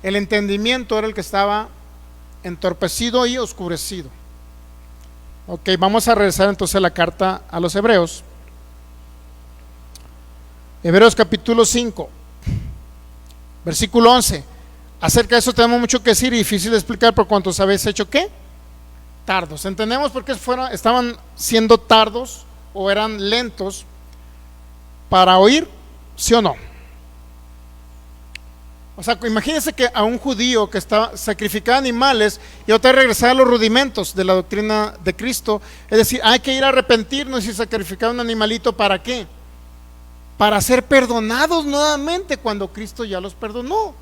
El entendimiento era el que estaba entorpecido y oscurecido. Ok, vamos a regresar entonces a la carta a los Hebreos. Hebreos capítulo 5, versículo 11. Acerca de eso tenemos mucho que decir y difícil de explicar, por cuanto habéis hecho ¿qué? Tardos. ¿Entendemos por qué estaban siendo tardos o eran lentos para oír? ¿Sí o no? O sea, imagínense que a un judío que sacrificaba animales y otra vez regresaba a los rudimentos de la doctrina de Cristo, es decir, hay que ir a arrepentirnos y sacrificar un animalito. ¿Para qué? Para ser perdonados nuevamente cuando Cristo ya los perdonó.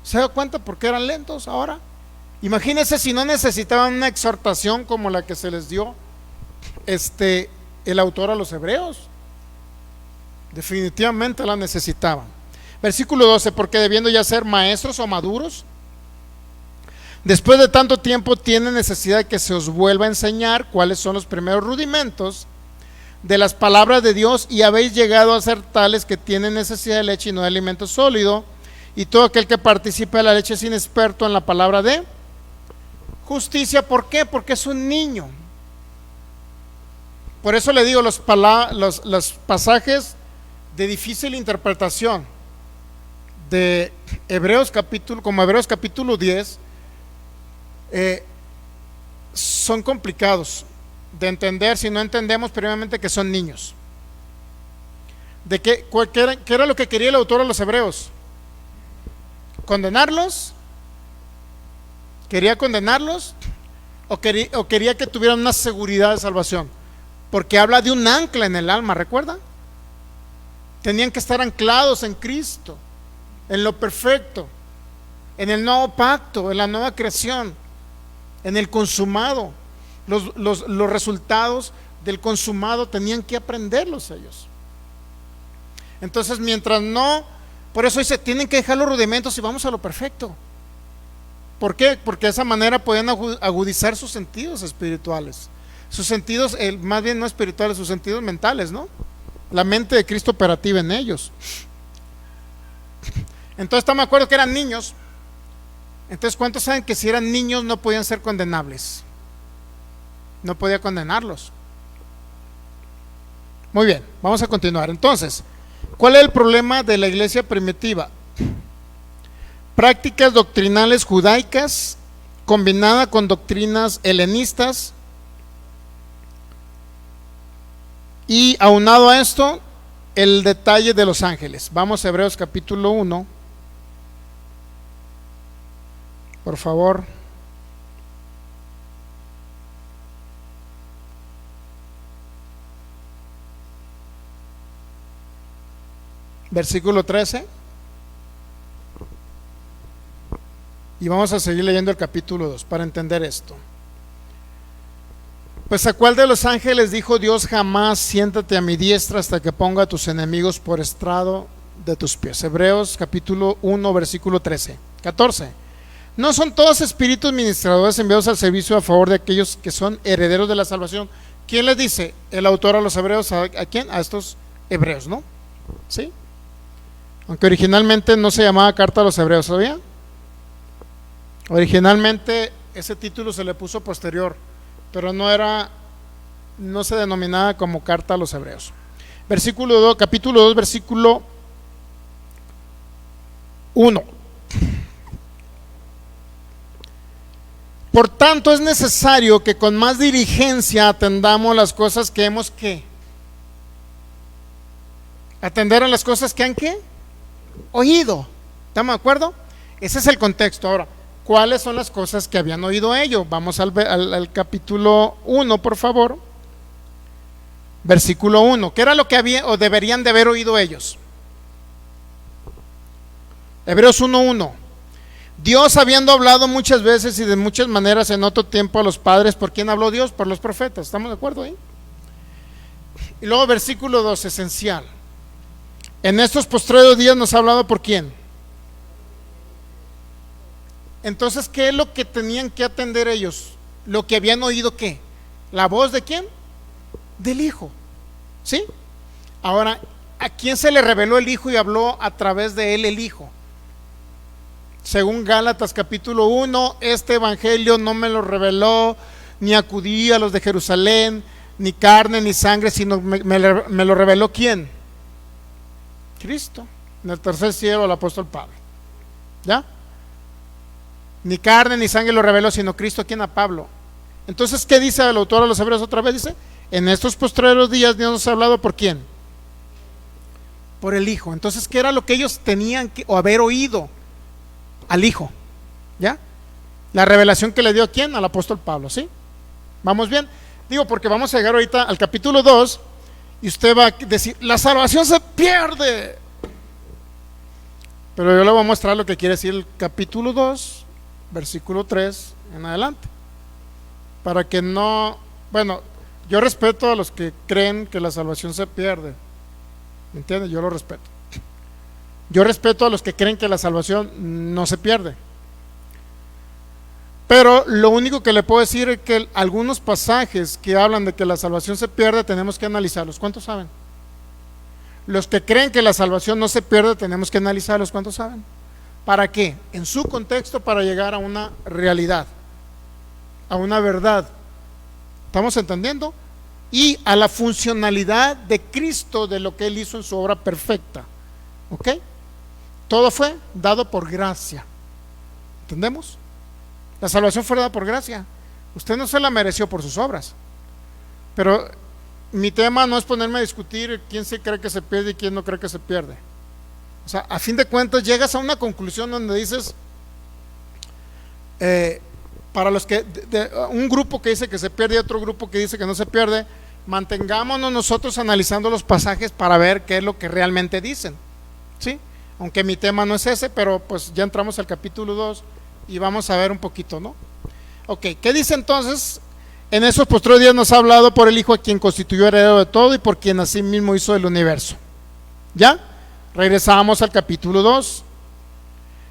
¿Se da cuenta por qué eran lentos ahora? Imagínense si no necesitaban una exhortación como la que se les dio el autor a los Hebreos. Definitivamente la necesitaban. Versículo 12, porque debiendo ya ser maestros o maduros, después de tanto tiempo tienen necesidad de que se os vuelva a enseñar cuáles son los primeros rudimentos de las palabras de Dios, y habéis llegado a ser tales que tienen necesidad de leche y no de alimento sólido, y todo aquel que participa de la leche es inexperto en la palabra de justicia. ¿Por qué? Porque es un niño. Por eso le digo, los pasajes de difícil interpretación de Hebreos capítulo 10 son complicados de entender si no entendemos previamente que son niños. ¿Qué era lo que quería el autor a los Hebreos? ¿Condenarlos? ¿Quería condenarlos? ¿O quería que tuvieran una seguridad de salvación? Porque habla de un ancla en el alma, ¿recuerdan? Tenían que estar anclados en Cristo, en lo perfecto, en el nuevo pacto, en la nueva creación, en el consumado. Los resultados del consumado tenían que aprenderlos ellos. Entonces, mientras no, por eso dice, tienen que dejar los rudimentos y vamos a lo perfecto. ¿Por qué? Porque de esa manera podían agudizar sus sentidos espirituales, sus sentidos, más bien no espirituales, sus sentidos mentales, ¿no? La mente de Cristo operativa en ellos. Entonces estamos de acuerdo que eran niños. Entonces, ¿cuántos saben que si eran niños no podían ser condenables? No podía condenarlos. Muy bien, vamos a continuar. Entonces, ¿cuál es el problema de la iglesia primitiva? Prácticas doctrinales judaicas combinada con doctrinas helenistas, y aunado a esto, el detalle de los ángeles. Vamos a Hebreos capítulo 1, por favor. Versículo 13. Y vamos a seguir leyendo el capítulo 2 para entender esto. Pues a cuál de los ángeles dijo Dios: jamás siéntate a mi diestra hasta que ponga a tus enemigos por estrado de tus pies? Hebreos capítulo 1 versículo 14. ¿No son todos espíritus ministradores enviados al servicio a favor de aquellos que son herederos de la salvación? ¿Quién les dice? El autor a los hebreos. ¿A quién? A estos hebreos, ¿no? ¿Sí? Aunque originalmente no se llamaba carta a los hebreos, ¿sabía? Originalmente ese título se le puso posterior, pero no se denominaba como carta a los hebreos. Versículo 2, capítulo 2, versículo 1. Por tanto, es necesario que con más diligencia atendamos las cosas que hemos atender a las cosas que han oído. ¿Estamos de acuerdo? Ese es el contexto. Ahora, ¿cuáles son las cosas que habían oído ellos? Vamos al capítulo 1, por favor. Versículo 1. ¿Qué era lo que había o deberían de haber oído ellos? Hebreos 1:1. Dios, habiendo hablado muchas veces y de muchas maneras en otro tiempo a los padres, ¿por quién habló Dios? Por los profetas. ¿Estamos de acuerdo ahí? Y luego versículo 2, esencial. En estos postreros días nos ha hablado ¿por quién? Entonces, ¿qué es lo que tenían que atender ellos? Lo que habían oído, ¿qué? ¿La voz de quién? Del Hijo. ¿Sí? Ahora, ¿a quién se le reveló el Hijo y habló a través de él el Hijo? Según Gálatas capítulo 1, este evangelio no me lo reveló ni acudí a los de Jerusalén, ni carne ni sangre, sino me lo reveló ¿quién? Cristo. En el tercer cielo, el apóstol Pablo. ¿Ya? Ni carne ni sangre lo reveló, sino Cristo. ¿Quién? A Pablo. Entonces, ¿qué dice el autor a los hebreos otra vez? Dice: en estos postreros días Dios nos ha hablado ¿por quién? Por el Hijo. Entonces, ¿qué era lo que ellos tenían que o haber oído? Al Hijo. ¿Ya? La revelación que le dio ¿a quién? Al apóstol Pablo. ¿Sí? ¿Vamos bien? Digo, porque vamos a llegar ahorita al capítulo 2 y usted va a decir: la salvación se pierde. Pero yo le voy a mostrar lo que quiere decir el capítulo 2, versículo 3 en adelante. Para que no... Bueno, yo respeto a los que creen que la salvación se pierde. ¿Me entiendes? Yo lo respeto. Yo respeto a los que creen que la salvación no se pierde. Pero lo único que le puedo decir es que algunos pasajes que hablan de que la salvación se pierde tenemos que analizarlos. ¿Cuántos saben? Los que creen que la salvación no se pierde tenemos que analizarlos. ¿Cuántos saben? ¿Para qué? En su contexto, para llegar a una realidad, a una verdad. ¿Estamos entendiendo? Y a la funcionalidad de Cristo, de lo que Él hizo en su obra perfecta. ¿Ok? Todo fue dado por gracia. ¿Entendemos? La salvación fue dada por gracia. Usted no se la mereció por sus obras. Pero mi tema no es ponerme a discutir quién se cree que se pierde y quién no cree que se pierde. O sea, a fin de cuentas llegas a una conclusión donde dices, para los que un grupo que dice que se pierde y otro grupo que dice que no se pierde, mantengámonos nosotros analizando los pasajes para ver qué es lo que realmente dicen. ¿Sí? Aunque mi tema no es ese, pero pues ya entramos al capítulo 2 y vamos a ver un poquito, ¿no? Ok, ¿qué dice entonces? En esos postreros días nos ha hablado por el Hijo, a quien constituyó heredero de todo y por quien así mismo hizo el universo. ¿Ya? Regresamos al capítulo 2.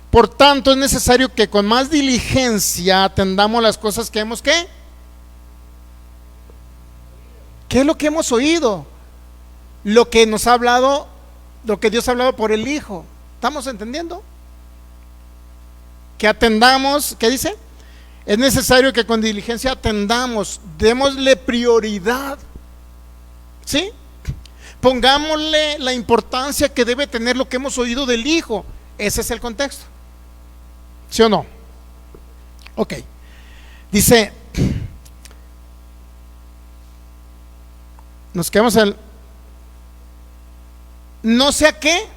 Por tanto, es necesario que con más diligencia atendamos las cosas que hemos ¿qué? ¿Qué es lo que hemos oído? Lo que nos ha hablado, lo que Dios ha hablado por el Hijo. ¿Estamos entendiendo? Que atendamos, ¿qué dice? Es necesario que con diligencia atendamos, démosle prioridad. ¿Sí? Pongámosle la importancia que debe tener lo que hemos oído del Hijo. Ese es el contexto. ¿Sí o no? Ok. Dice, nos quedamos no sé a qué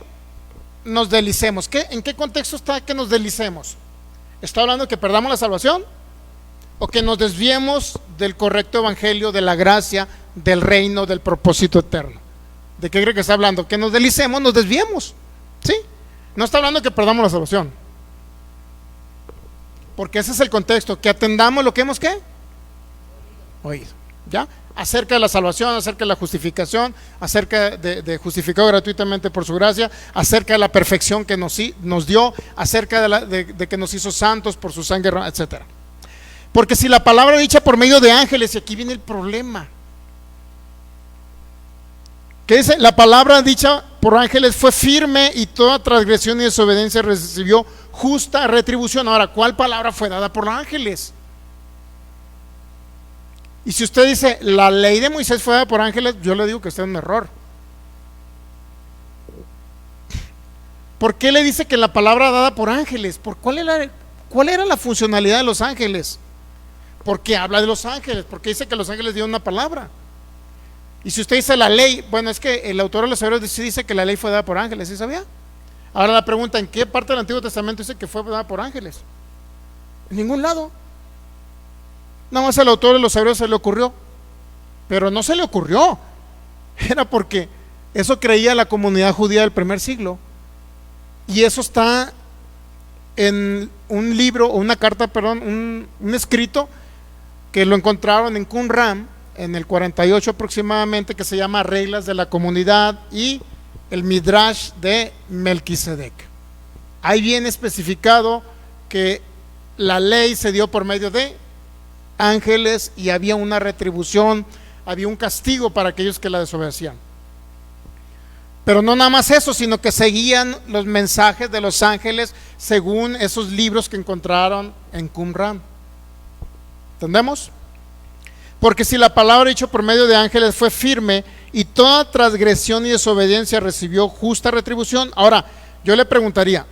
nos deslicemos. ¿En qué contexto está que nos deslicemos? ¿Está hablando de que perdamos la salvación? ¿O que nos desviemos del correcto evangelio, de la gracia, del reino, del propósito eterno? ¿De qué cree que está hablando? Que nos deslicemos, nos desviemos. ¿Sí? No está hablando de que perdamos la salvación. Porque ese es el contexto, que atendamos lo que hemos ¿qué? Oído. ¿ya? Acerca de la salvación, acerca de la justificación, acerca de justificado gratuitamente por su gracia, acerca de la perfección que nos dio, acerca de que nos hizo santos por su sangre, etc. Porque si la palabra dicha por medio de ángeles, y aquí viene el problema, que dice, la palabra dicha por ángeles fue firme y toda transgresión y desobediencia recibió justa retribución. Ahora, ¿cuál palabra fue dada por los ángeles? Y si usted dice, la ley de Moisés fue dada por ángeles, yo le digo que está en un error. ¿Por qué le dice que la palabra dada por ángeles? ¿Cuál era la funcionalidad de los ángeles? ¿Por qué habla de los ángeles? ¿Por qué dice que los ángeles dieron una palabra? Y si usted dice la ley, bueno, es que el autor de los Hebreos dice que la ley fue dada por ángeles, ¿sí sabía? Ahora la pregunta, ¿en qué parte del Antiguo Testamento dice que fue dada por ángeles? En ningún lado. Nada más al autor de los Hebreos se le ocurrió, pero no se le ocurrió, era porque eso creía la comunidad judía del primer siglo, y eso está en un libro, o una carta, perdón, un escrito que lo encontraron en Qumran en el 48 aproximadamente, que se llama Reglas de la Comunidad y el Midrash de Melquisedec. Ahí viene especificado que la ley se dio por medio de ángeles y había una retribución, había un castigo para aquellos que la desobedecían. Pero no nada más eso, sino que seguían los mensajes de los ángeles según esos libros que encontraron en Qumran. ¿Entendemos? Porque si la palabra dicha por medio de ángeles fue firme y toda transgresión y desobediencia recibió justa retribución. Ahora, yo le preguntaría,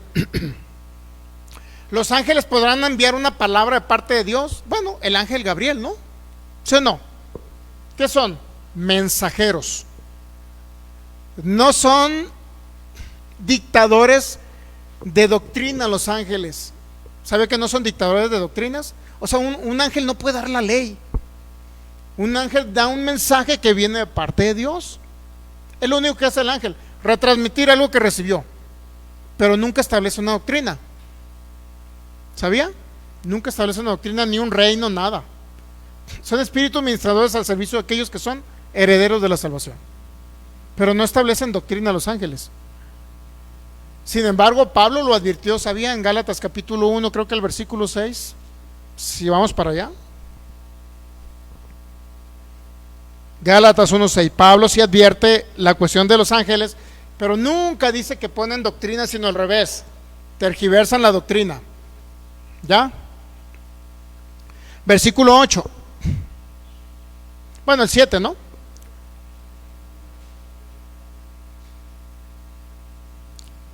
¿los ángeles podrán enviar una palabra de parte de Dios? Bueno, el ángel Gabriel, ¿no? ¿Sí o no? ¿Qué son? Mensajeros. No son dictadores de doctrina los ángeles. ¿Sabe que no son dictadores de doctrinas? O sea, un ángel no puede dar la ley. Un ángel da un mensaje que viene de parte de Dios. Es lo único que hace el ángel, retransmitir algo que recibió, pero nunca establece una doctrina. ¿Sabía? Nunca establece una doctrina, ni un reino, nada. Son espíritus ministradores al servicio de aquellos que son herederos de la salvación, pero no establecen doctrina a los ángeles. Sin embargo, Pablo lo advirtió, ¿sabía? En Gálatas capítulo 1, creo que el versículo 6. Si vamos para allá, Gálatas 1:6, Pablo sí advierte la cuestión de los ángeles, pero nunca dice que ponen doctrina, sino al revés, tergiversan la doctrina. ¿Ya? Versículo 8. Bueno, el 7, ¿no?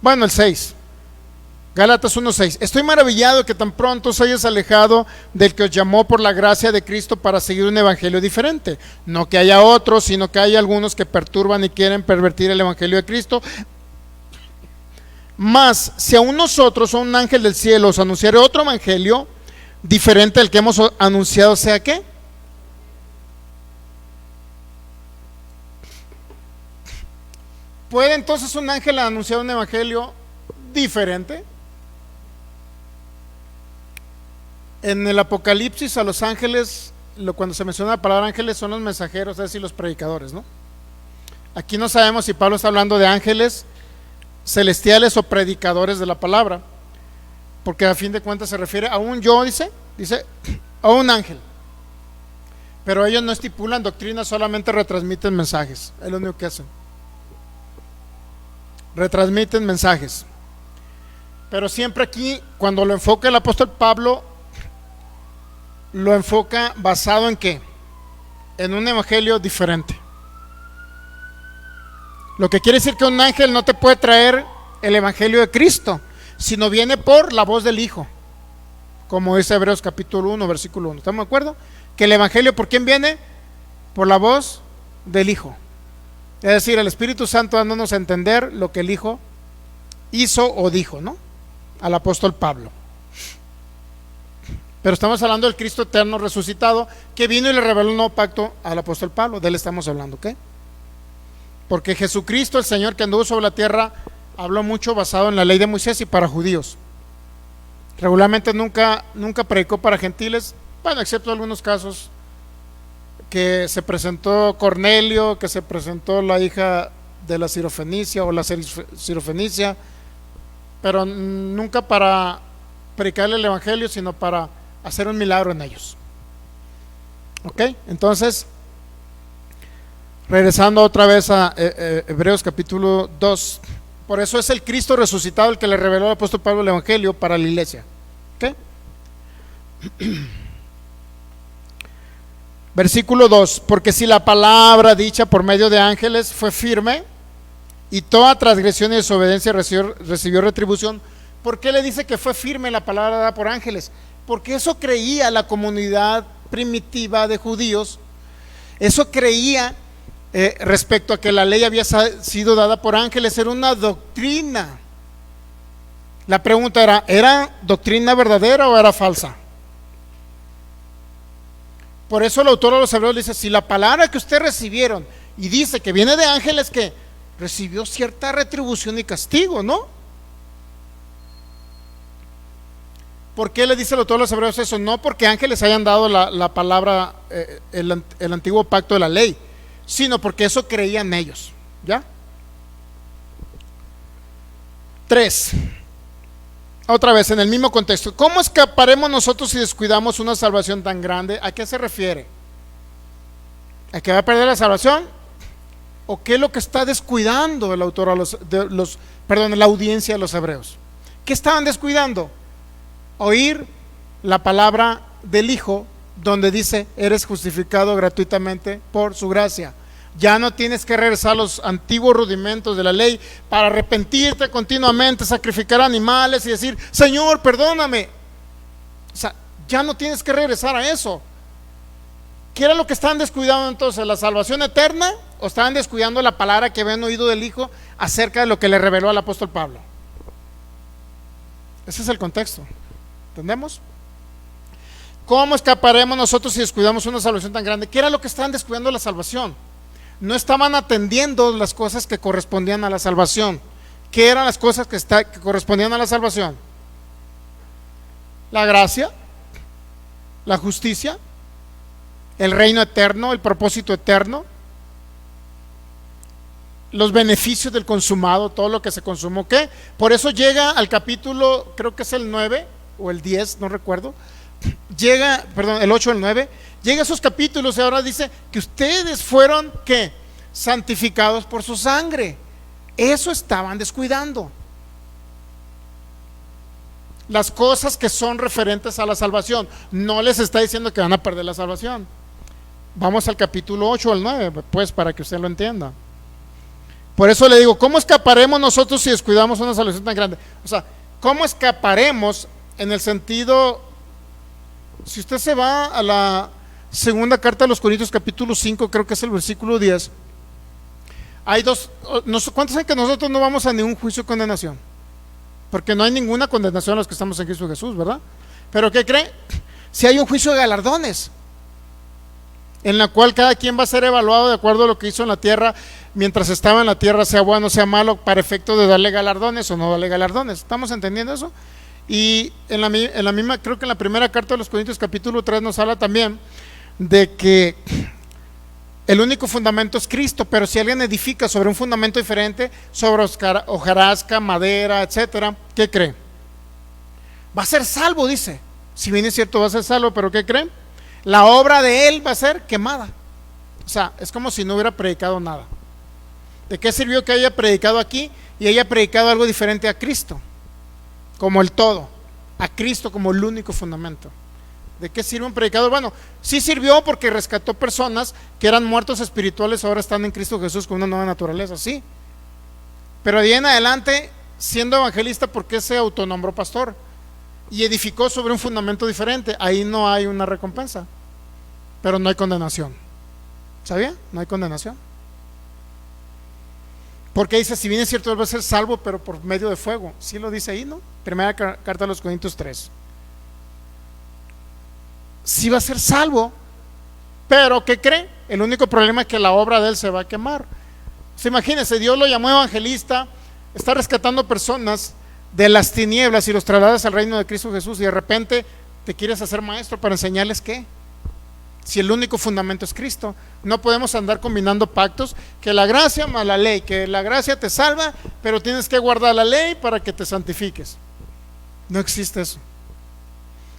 Bueno, el 6. Gálatas 1:6. Estoy maravillado que tan pronto os hayas alejado del que os llamó por la gracia de Cristo para seguir un evangelio diferente. No que haya otros, sino que hay algunos que perturban y quieren pervertir el evangelio de Cristo. Mas, si aún nosotros o un ángel del cielo os anunciare otro evangelio diferente al que hemos anunciado, ¿sea qué? ¿Puede entonces un ángel anunciar un evangelio diferente? En el Apocalipsis a los ángeles, cuando se menciona la palabra ángeles, son los mensajeros, es decir, los predicadores, ¿no? Aquí no sabemos si Pablo está hablando de ángeles celestiales o predicadores de la palabra, porque a fin de cuentas se refiere a un yo, dice a un ángel, pero ellos no estipulan doctrina, solamente retransmiten mensajes, es lo único que hacen, retransmiten mensajes. Pero siempre aquí, cuando lo enfoca el apóstol Pablo, lo enfoca basado en ¿qué? En un evangelio diferente. Lo que quiere decir que un ángel no te puede traer el evangelio de Cristo, sino viene por la voz del Hijo, como dice Hebreos capítulo 1, versículo 1. ¿Estamos de acuerdo? Que el evangelio, ¿por quién viene? Por la voz del Hijo. Es decir, el Espíritu Santo dándonos a entender lo que el Hijo hizo o dijo, ¿no? Al apóstol Pablo. Pero estamos hablando del Cristo eterno resucitado, que vino y le reveló un nuevo pacto al apóstol Pablo. De él estamos hablando, ¿ok? Porque Jesucristo, el Señor que anduvo sobre la tierra, habló mucho basado en la ley de Moisés y para judíos. Regularmente nunca predicó para gentiles, bueno, excepto algunos casos que se presentó Cornelio, que se presentó la hija de la Sirofenicia o la Sirofenicia, pero nunca para predicarle el evangelio, sino para hacer un milagro en ellos. Ok, entonces regresando otra vez a Hebreos capítulo 2, por eso es el Cristo resucitado el que le reveló al apóstol Pablo el evangelio para la iglesia. Ok. Versículo 2: porque si la palabra dicha por medio de ángeles fue firme, y toda transgresión y desobediencia recibió retribución. ¿Por qué le dice que fue firme la palabra dada por ángeles? Porque eso creía la comunidad primitiva de judíos, eso creía respecto a que la ley había sido dada por ángeles, era una doctrina. La pregunta ¿era doctrina verdadera o era falsa? Por eso el autor de los Hebreos dice: si la palabra que ustedes recibieron, y dice que viene de ángeles, que recibió cierta retribución y castigo, ¿no? ¿Por qué le dice el autor de los Hebreos eso? No porque ángeles hayan dado la palabra, el antiguo pacto de la ley, sino porque eso creían ellos. ¿Ya? 3. Otra vez en el mismo contexto: ¿cómo escaparemos nosotros si descuidamos una salvación tan grande? ¿A qué se refiere? ¿A que va a perder la salvación? ¿O qué es lo que está descuidando el autor la audiencia de los hebreos? ¿Qué estaban descuidando? Oír la palabra del Hijo, donde dice: eres justificado gratuitamente por su gracia. Ya no tienes que regresar a los antiguos rudimentos de la ley para arrepentirte continuamente, sacrificar animales y decir: Señor, perdóname. O sea, ya no tienes que regresar a eso. ¿Qué era lo que estaban descuidando entonces? ¿La salvación eterna? ¿O estaban descuidando la palabra que habían oído del Hijo acerca de lo que le reveló al apóstol Pablo? Ese es el contexto. ¿Entendemos? ¿Cómo escaparemos nosotros si descuidamos una salvación tan grande? ¿Qué era lo que estaban descuidando la salvación? No estaban atendiendo las cosas que correspondían a la salvación. ¿Qué eran las cosas que correspondían a la salvación? La gracia, la justicia, el reino eterno, el propósito eterno, los beneficios del consumado, todo lo que se consumó. ¿Qué? Por eso llega al capítulo, creo que es el 9 o el 10, no recuerdo, el 8 o el 9, llega a esos capítulos y ahora dice que ustedes fueron, ¿qué? Santificados por su sangre. Eso estaban descuidando. Las cosas que son referentes a la salvación. No les está diciendo que van a perder la salvación. Vamos al capítulo 8 o el 9, pues, para que usted lo entienda. Por eso le digo: ¿cómo escaparemos nosotros si descuidamos una salvación tan grande? O sea, ¿cómo escaparemos en el sentido? Si usted se va a la segunda carta de los Corintios capítulo 5, creo que es el versículo 10, hay dos. ¿Cuántos saben que nosotros no vamos a ningún juicio de condenación? Porque no hay ninguna condenación a los que estamos en Cristo Jesús, ¿verdad? Pero ¿qué cree? Si hay un juicio de galardones, en la cual cada quien va a ser evaluado de acuerdo a lo que hizo en la tierra mientras estaba en la tierra, sea bueno o sea malo, para efecto de darle galardones o no darle galardones. ¿Estamos entendiendo eso? Y en la misma, creo que en la primera carta de los Corintios capítulo 3 nos habla también de que el único fundamento es Cristo, pero si alguien edifica sobre un fundamento diferente, sobre hojarasca, madera, etcétera, ¿qué cree? Va a ser salvo, dice. Si bien es cierto, va a ser salvo, pero ¿qué cree? La obra de él va a ser quemada. O sea, es como si no hubiera predicado nada. ¿De qué sirvió que haya predicado aquí y haya predicado algo diferente a Cristo? Como el todo, a Cristo como el único fundamento. ¿De qué sirve un predicador? Bueno, sí sirvió porque rescató personas que eran muertos espirituales, ahora están en Cristo Jesús con una nueva naturaleza, sí. Pero de ahí en adelante, siendo evangelista, ¿por qué se autonombró pastor? Y edificó sobre un fundamento diferente. Ahí no hay una recompensa, pero no hay condenación. ¿Sabía? No hay condenación. Porque dice: si bien es cierto, él va a ser salvo, pero por medio de fuego. Sí lo dice ahí, ¿no? Primera carta a los Corintios 3. Sí va a ser salvo, pero ¿qué cree? El único problema es que la obra de él se va a quemar. Se imagínense, Dios lo llamó evangelista, está rescatando personas de las tinieblas y los trasladas al reino de Cristo Jesús, y de repente te quieres hacer maestro para enseñarles ¿qué? si el único fundamento es Cristo? No podemos andar combinando pactos, que la gracia más la ley, que la gracia te salva, pero tienes que guardar la ley para que te santifiques. No existe eso.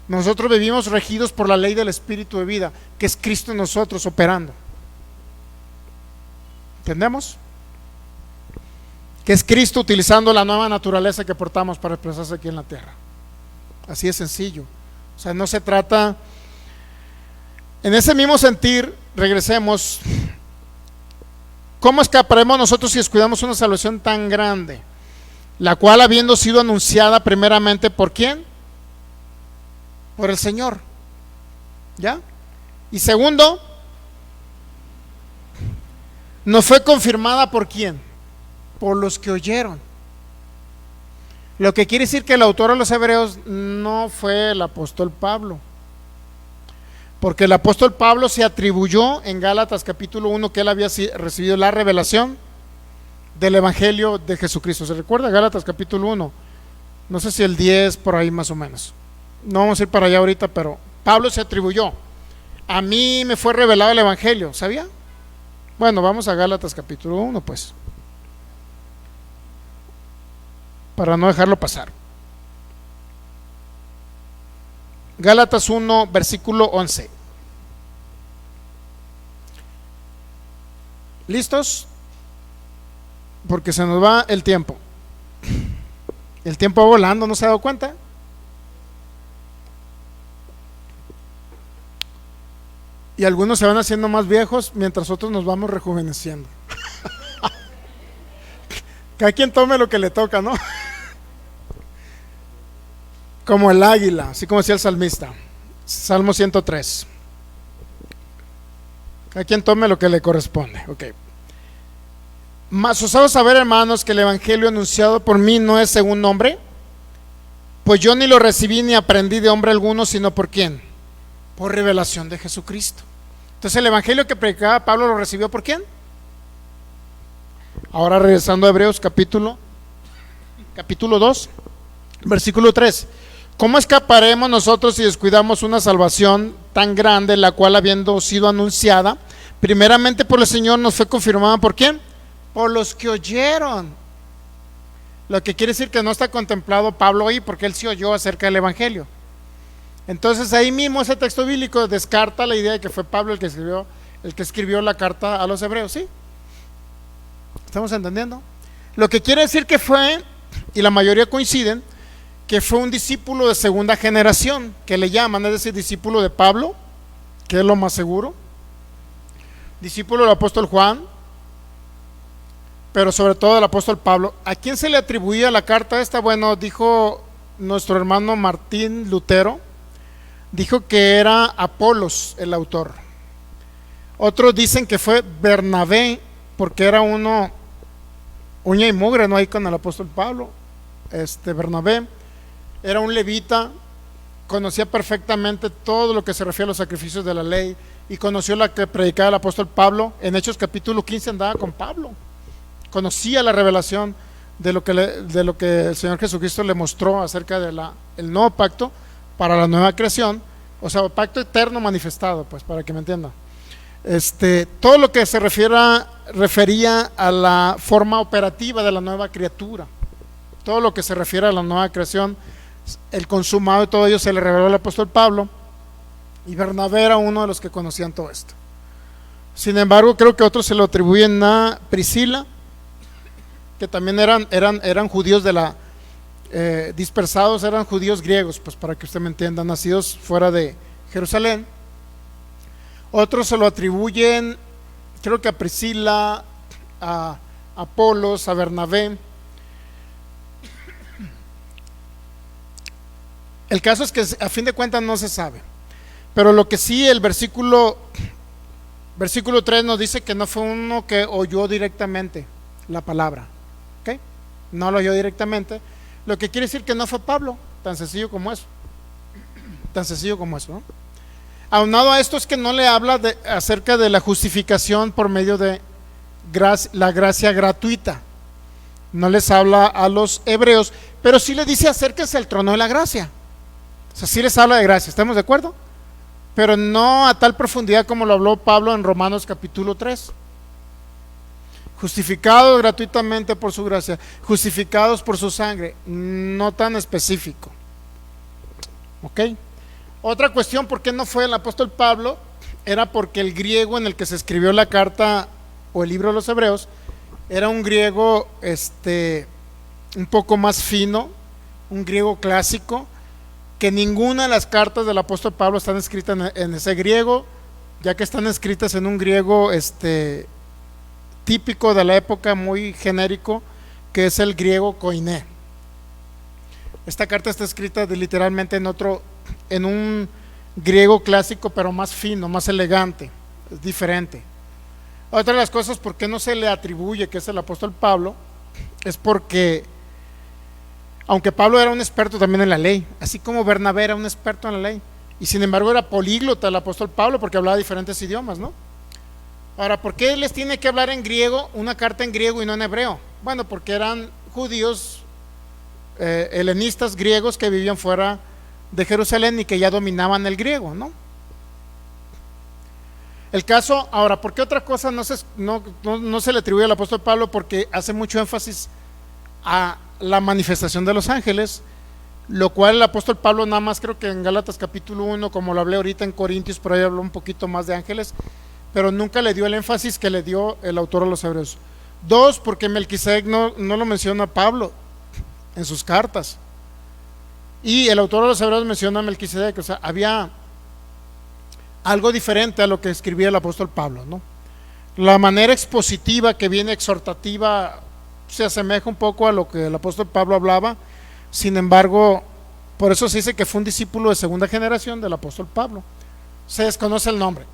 Nosotros vivimos regidos por la ley del Espíritu de vida, que es Cristo en nosotros operando. ¿Entendemos? Que es Cristo utilizando la nueva naturaleza que portamos para expresarse aquí en la tierra. Así es sencillo. O sea, no se trata. En ese mismo sentir, regresemos. ¿Cómo escaparemos nosotros si descuidamos una salvación tan grande? La cual, habiendo sido anunciada primeramente, ¿por quién? Por el Señor. ¿Ya? Y segundo, nos fue confirmada ¿por quién? Por los que oyeron. Lo que quiere decir que el autor de los Hebreos no fue el apóstol Pablo, porque el apóstol Pablo se atribuyó en Gálatas capítulo 1 que él había recibido la revelación del Evangelio de Jesucristo. ¿Se recuerda? Gálatas capítulo 1, no sé si el 10 por ahí más o menos. No vamos a ir para allá ahorita, pero Pablo se atribuyó: a mí me fue revelado el Evangelio. ¿Sabía? Bueno, vamos a Gálatas capítulo 1 pues, para no dejarlo pasar. Gálatas 1 versículo 11. ¿Listos? Porque se nos va el tiempo. El tiempo va volando, ¿no se ha dado cuenta? Y algunos se van haciendo más viejos mientras otros nos vamos rejuveneciendo. Cada quien tome lo que le toca, ¿no? Como el águila, así como decía el salmista, Salmo 103. Cada quien tome lo que le corresponde. Ok. Mas os hago saber, hermanos, que el evangelio anunciado por mí no es según hombre, pues yo ni lo recibí ni aprendí de hombre alguno, sino ¿por quién? Por revelación de Jesucristo. Entonces el evangelio que predicaba Pablo lo recibió ¿por quién? Ahora regresando a Hebreos capítulo 2 versículo 3. ¿Cómo escaparemos nosotros si descuidamos una salvación tan grande, la cual, habiendo sido anunciada primeramente por el Señor, nos fue confirmada ¿por quién? Por los que oyeron? Lo que quiere decir que no está contemplado Pablo ahí, porque él sí oyó acerca del evangelio. Entonces ahí mismo ese texto bíblico descarta la idea de que fue Pablo el que escribió la carta a los hebreos. ¿Sí? ¿Estamos entendiendo? Lo que quiere decir que fue, y la mayoría coinciden, que fue un discípulo de segunda generación, que le llaman, es decir, discípulo de Pablo, que es lo más seguro, discípulo del apóstol Juan, pero sobre todo del apóstol Pablo. ¿A quién se le atribuía la carta esta? Bueno, dijo nuestro hermano Martín Lutero, dijo que era Apolos el autor. Otros dicen que fue Bernabé, porque era uno uña y mugre, no ahí con el apóstol Pablo. Bernabé era un levita, conocía perfectamente todo lo que se refiere a los sacrificios de la ley, y conoció la que predicaba el apóstol Pablo. En Hechos capítulo 15 andaba con Pablo, conocía la revelación de lo que el Señor Jesucristo le mostró acerca de el nuevo pacto para la nueva creación, o sea, pacto eterno manifestado, pues, para que me entiendan. Todo lo que se refería a la forma operativa de la nueva criatura, todo lo que se refiere a la nueva creación, el consumado y todo ello se le reveló al apóstol Pablo, y Bernabé era uno de los que conocían todo esto. Sin embargo, creo que otros se lo atribuyen a Priscila, que también eran judíos dispersados, eran judíos griegos, pues para que usted me entienda, nacidos fuera de Jerusalén. Otros se lo atribuyen, creo que a Priscila, a Apolos, a Bernabé. El caso es que a fin de cuentas no se sabe, pero lo que sí, el versículo 3 nos dice que no fue uno que oyó directamente la palabra, ¿ok? No lo oyó directamente, lo que quiere decir que no fue Pablo, tan sencillo como eso, ¿no? Aunado a esto es que no le habla acerca de la justificación por medio de la gracia gratuita, no les habla a los hebreos, pero sí les dice acérquense al trono de la gracia. O sea, sí les habla de gracia, ¿estamos de acuerdo? pero no a tal profundidad como lo habló Pablo en Romanos capítulo 3. Justificados gratuitamente por su gracia, justificados por su sangre, no tan específico. ¿Ok? Otra cuestión, ¿por qué no fue el apóstol Pablo? Era porque el griego en el que se escribió la carta o el libro de los Hebreos era un griego un poco más fino, un griego clásico, que ninguna de las cartas del apóstol Pablo están escritas en ese griego, ya que están escritas en un griego típico de la época, muy genérico, que es el griego koiné. Esta carta está escrita literalmente en un griego clásico, pero más fino, más elegante, es diferente. Otra de las cosas por qué no se le atribuye que es el apóstol Pablo es porque, aunque Pablo era un experto también en la ley, así como Bernabé era un experto en la ley, y sin embargo era políglota el apóstol Pablo porque hablaba diferentes idiomas, ¿no? Ahora, ¿por qué les tiene que hablar en griego, una carta en griego y no en hebreo? Bueno, porque eran judíos helenistas griegos que vivían fuera de Jerusalén y que ya dominaban el griego, ¿no? El caso, ahora, ¿por qué otra cosa no se le atribuye al apóstol Pablo? Porque hace mucho énfasis a la manifestación de los ángeles, lo cual el apóstol Pablo nada más creo que en Gálatas capítulo 1, como lo hablé ahorita en Corintios, por ahí habló un poquito más de ángeles, pero nunca le dio el énfasis que le dio el autor a los Hebreos. 2, porque Melquisedec no lo menciona Pablo en sus cartas, y el autor de los Hebreos menciona a Melquisedec, o sea, había algo diferente a lo que escribía el apóstol Pablo, ¿no? La manera expositiva que viene exhortativa se asemeja un poco a lo que el apóstol Pablo hablaba. Sin embargo, por eso se dice que fue un discípulo de segunda generación del apóstol Pablo. Se desconoce el nombre.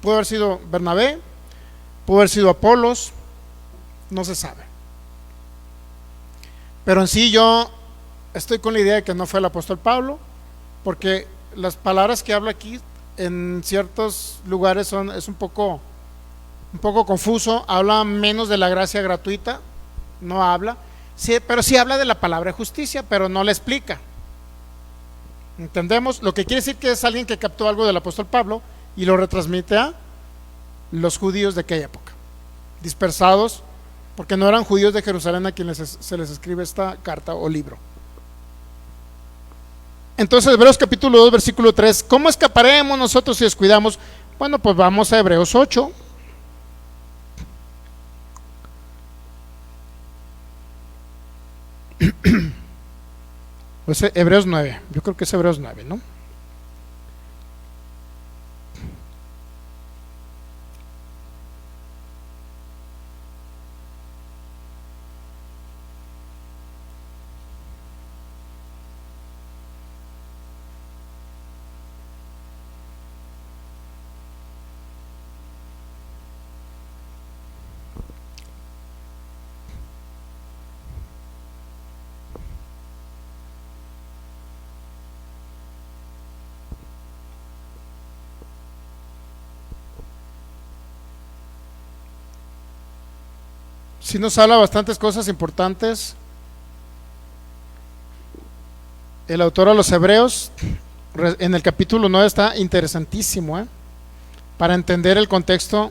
Pudo haber sido Bernabé, pudo haber sido Apolos, no se sabe. Pero en sí yo estoy con la idea de que no fue el apóstol Pablo, porque las palabras que habla aquí en ciertos lugares es un poco confuso. Habla menos de la gracia gratuita, no habla, sí, pero sí habla de la palabra de justicia, pero no la explica. ¿Entendemos? Lo que quiere decir que es alguien que captó algo del apóstol Pablo y lo retransmite a los judíos de aquella época, dispersados, porque no eran judíos de Jerusalén a quienes se les escribe esta carta o libro. Entonces, Hebreos capítulo 2, versículo 3, ¿cómo escaparemos nosotros si descuidamos? Bueno, pues vamos a Hebreos 8. Pues Hebreos 9, yo creo que es Hebreos 9, ¿no? Sí nos habla bastantes cosas importantes el autor a los Hebreos. En el capítulo 9 está interesantísimo, para entender el contexto.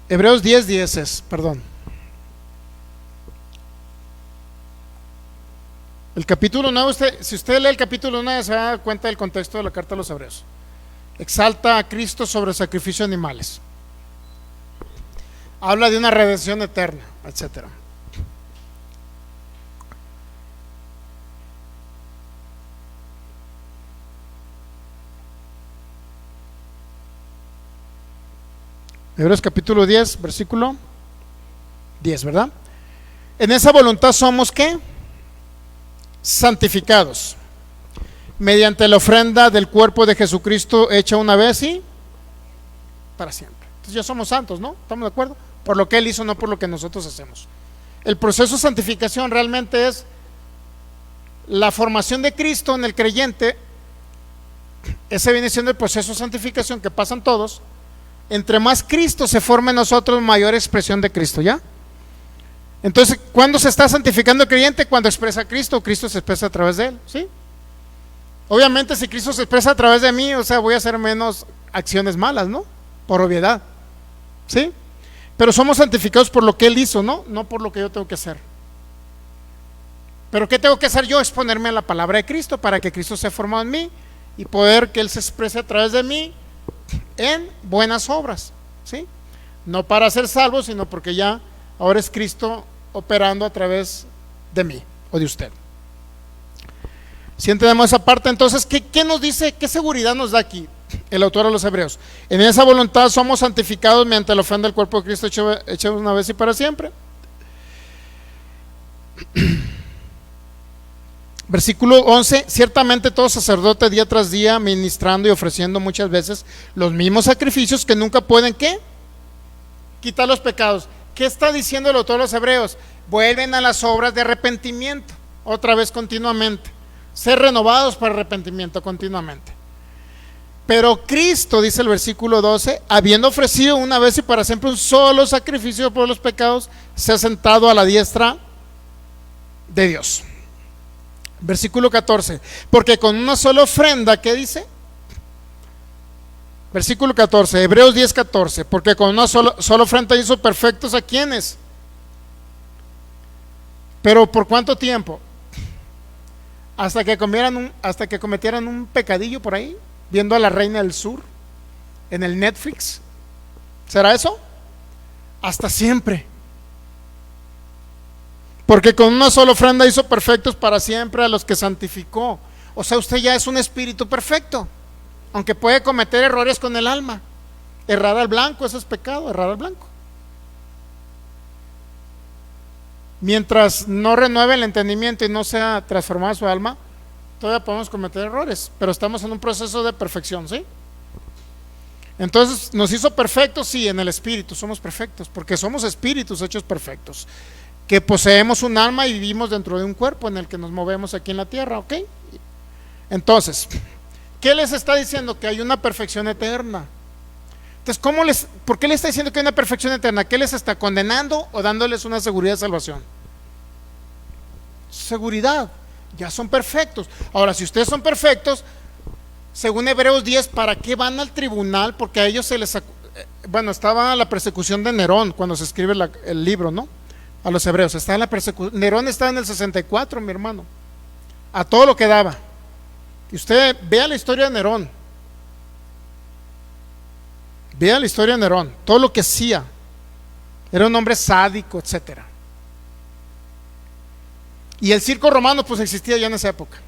Hebreos 10:10 es, perdón. El capítulo 9, si usted lee el capítulo 9 se va a dar cuenta del contexto de la carta a los Hebreos. Exalta a Cristo sobre el sacrificio de animales, habla de una redención eterna, etcétera. Hebreos capítulo 10, versículo 10, ¿verdad? En esa voluntad somos ¿qué? Santificados mediante la ofrenda del cuerpo de Jesucristo hecha una vez y para siempre. Entonces ya somos santos, ¿no? ¿Estamos de acuerdo? Por lo que Él hizo, no por lo que nosotros hacemos. El proceso de santificación realmente es la formación de Cristo en el creyente. Ese viene siendo el proceso de santificación que pasan todos. Entre más Cristo se forme en nosotros, mayor expresión de Cristo, ¿ya? Entonces, ¿cuándo se está santificando el creyente? Cuando expresa a Cristo, Cristo se expresa a través de él, ¿sí? Obviamente si Cristo se expresa a través de mí, o sea, voy a hacer menos acciones malas, ¿no? Por obviedad, ¿sí? Pero somos santificados por lo que Él hizo, ¿no? No por lo que yo tengo que hacer. Pero ¿qué tengo que hacer yo? Exponerme a la palabra de Cristo para que Cristo sea formado en mí y poder que Él se exprese a través de mí en buenas obras, ¿sí? No para ser salvo, sino porque ya ahora es Cristo operando a través de mí o de usted. Si entendemos esa parte, entonces, ¿qué nos dice? ¿Qué seguridad nos da aquí el autor a los Hebreos? En esa voluntad somos santificados mediante la ofrenda del cuerpo de Cristo hecho una vez y para siempre. Versículo 11, ciertamente todo sacerdote día tras día ministrando y ofreciendo muchas veces los mismos sacrificios que nunca pueden, ¿qué? Quitar los pecados. ¿Qué está diciendo el autor a los Hebreos? Vuelven a las obras de arrepentimiento, otra vez continuamente, ser renovados para arrepentimiento continuamente. Pero Cristo, dice el versículo 12, habiendo ofrecido una vez y para siempre un solo sacrificio por los pecados, se ha sentado a la diestra de Dios. Versículo 14, porque con una sola ofrenda, ¿qué dice? Versículo 14, Hebreos 10, 14, porque con una sola ofrenda hizo perfectos a quienes. Pero ¿por cuánto tiempo? Hasta que cometieran un pecadillo por ahí, viendo a la Reina del Sur en el Netflix. ¿Será eso? Hasta siempre. Porque con una sola ofrenda hizo perfectos para siempre a los que santificó. O sea, usted ya es un espíritu perfecto, aunque puede cometer errores con el alma. Errar al blanco, eso es pecado, errar al blanco. Mientras no renueve el entendimiento y no sea transformada su alma, todavía podemos cometer errores, pero estamos en un proceso de perfección, ¿sí? Entonces, ¿nos hizo perfectos? Sí, en el espíritu somos perfectos, porque somos espíritus hechos perfectos, que poseemos un alma y vivimos dentro de un cuerpo en el que nos movemos aquí en la tierra, ¿ok? Entonces, ¿qué les está diciendo? Que hay una perfección eterna. Entonces, ¿por qué le está diciendo que hay una perfección eterna? ¿Qué les está condenando o dándoles una seguridad de salvación? Seguridad, ya son perfectos. Ahora, si ustedes son perfectos, según Hebreos 10, ¿para qué van al tribunal? Porque a ellos estaba la persecución de Nerón cuando se escribe el libro, ¿no? A los hebreos, está en la persecución. Nerón estaba en el 64, mi hermano, a todo lo que daba. Y usted vea la historia de Nerón. Vea la historia de Nerón, todo lo que hacía. Era un hombre sádico, etcétera. Y el circo romano pues existía ya en esa época.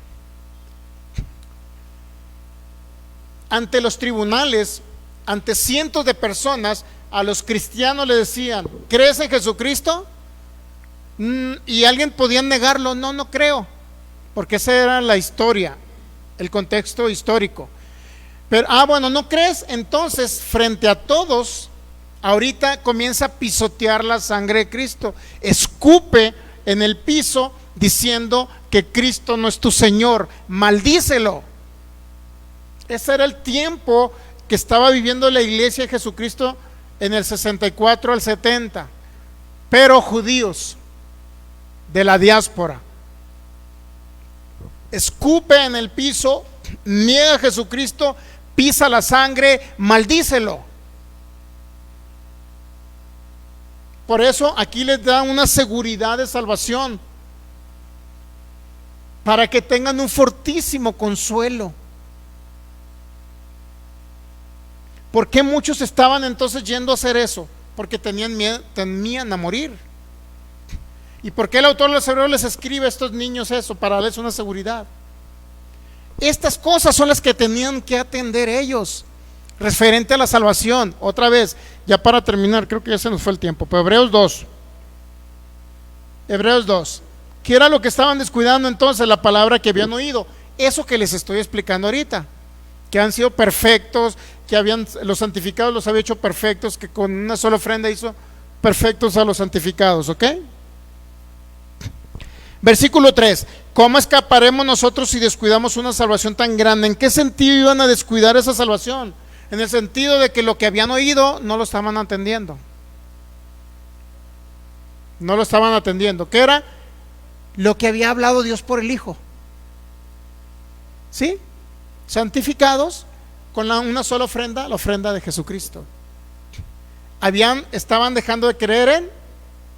Ante los tribunales, ante cientos de personas, a los cristianos le decían: ¿crees en Jesucristo? Y alguien podía negarlo: no creo, porque esa era la historia, el contexto histórico. Pero, bueno, ¿no crees? Entonces, frente a todos, ahorita comienza a pisotear la sangre de Cristo, escupe en el piso diciendo que Cristo no es tu Señor, maldícelo. Ese era el tiempo que estaba viviendo la iglesia de Jesucristo en el 64 al 70. Pero judíos de la diáspora escupe en el piso, niega a Jesucristo, pisa la sangre, maldícelo. Por eso aquí les da una seguridad de salvación, para que tengan un fortísimo consuelo. ¿Por qué muchos estaban entonces yendo a hacer eso? Porque tenían miedo, temían a morir. ¿Y por qué el autor de los Hebreos les escribe a estos niños eso? Para darles una seguridad. Estas cosas son las que tenían que atender ellos, referente a la salvación. Otra vez, ya para terminar, creo que ya se nos fue el tiempo, pero Hebreos 2, ¿qué era lo que estaban descuidando entonces? La palabra que habían oído, eso que les estoy explicando ahorita, que han sido perfectos, que los santificados los había hecho perfectos, que con una sola ofrenda hizo perfectos a los santificados, ¿ok? Versículo 3, ¿cómo escaparemos nosotros si descuidamos una salvación tan grande? ¿En qué sentido iban a descuidar esa salvación? En el sentido de que lo que habían oído no lo estaban atendiendo. No lo estaban atendiendo. ¿Qué era? Lo que había hablado Dios por el Hijo. ¿Sí? santificados con una sola ofrenda, la ofrenda de Jesucristo. Estaban dejando de creer en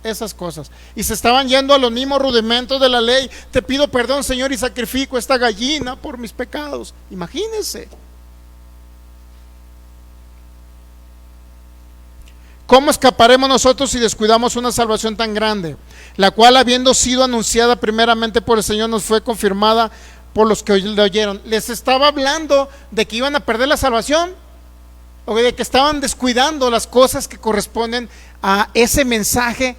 esas cosas y se estaban yendo a los mismos rudimentos de la ley. Te pido perdón, Señor, y sacrifico esta gallina por mis pecados. Imagínense. ¿Cómo escaparemos nosotros si descuidamos una salvación tan grande, la cual, habiendo sido anunciada primeramente por el Señor, nos fue confirmada por los que le oyeron? Les estaba hablando de que iban a perder la salvación, o de que estaban descuidando las cosas que corresponden a ese mensaje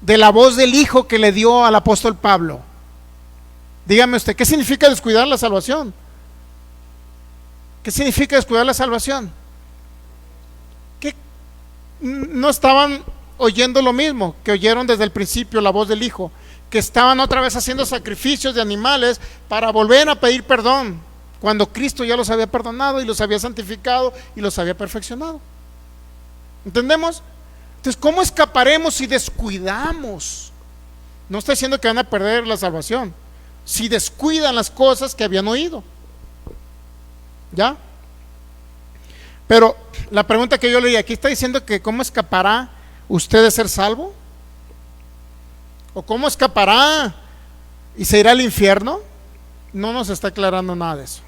de la voz del Hijo que le dio al apóstol Pablo. Dígame usted, ¿qué significa descuidar la salvación? ¿Qué significa descuidar la salvación? Que no estaban oyendo lo mismo que oyeron desde el principio, la voz del Hijo, que estaban otra vez haciendo sacrificios de animales para volver a pedir perdón, cuando Cristo ya los había perdonado y los había santificado y los había perfeccionado. ¿Entendemos? Entonces, ¿cómo escaparemos si descuidamos? No estoy diciendo que van a perder la salvación, si descuidan las cosas que habían oído. ¿Ya? Pero la pregunta que yo leí aquí está diciendo que ¿cómo escapará usted de ser salvo? ¿O cómo escapará y se irá al infierno? No nos está aclarando nada de eso.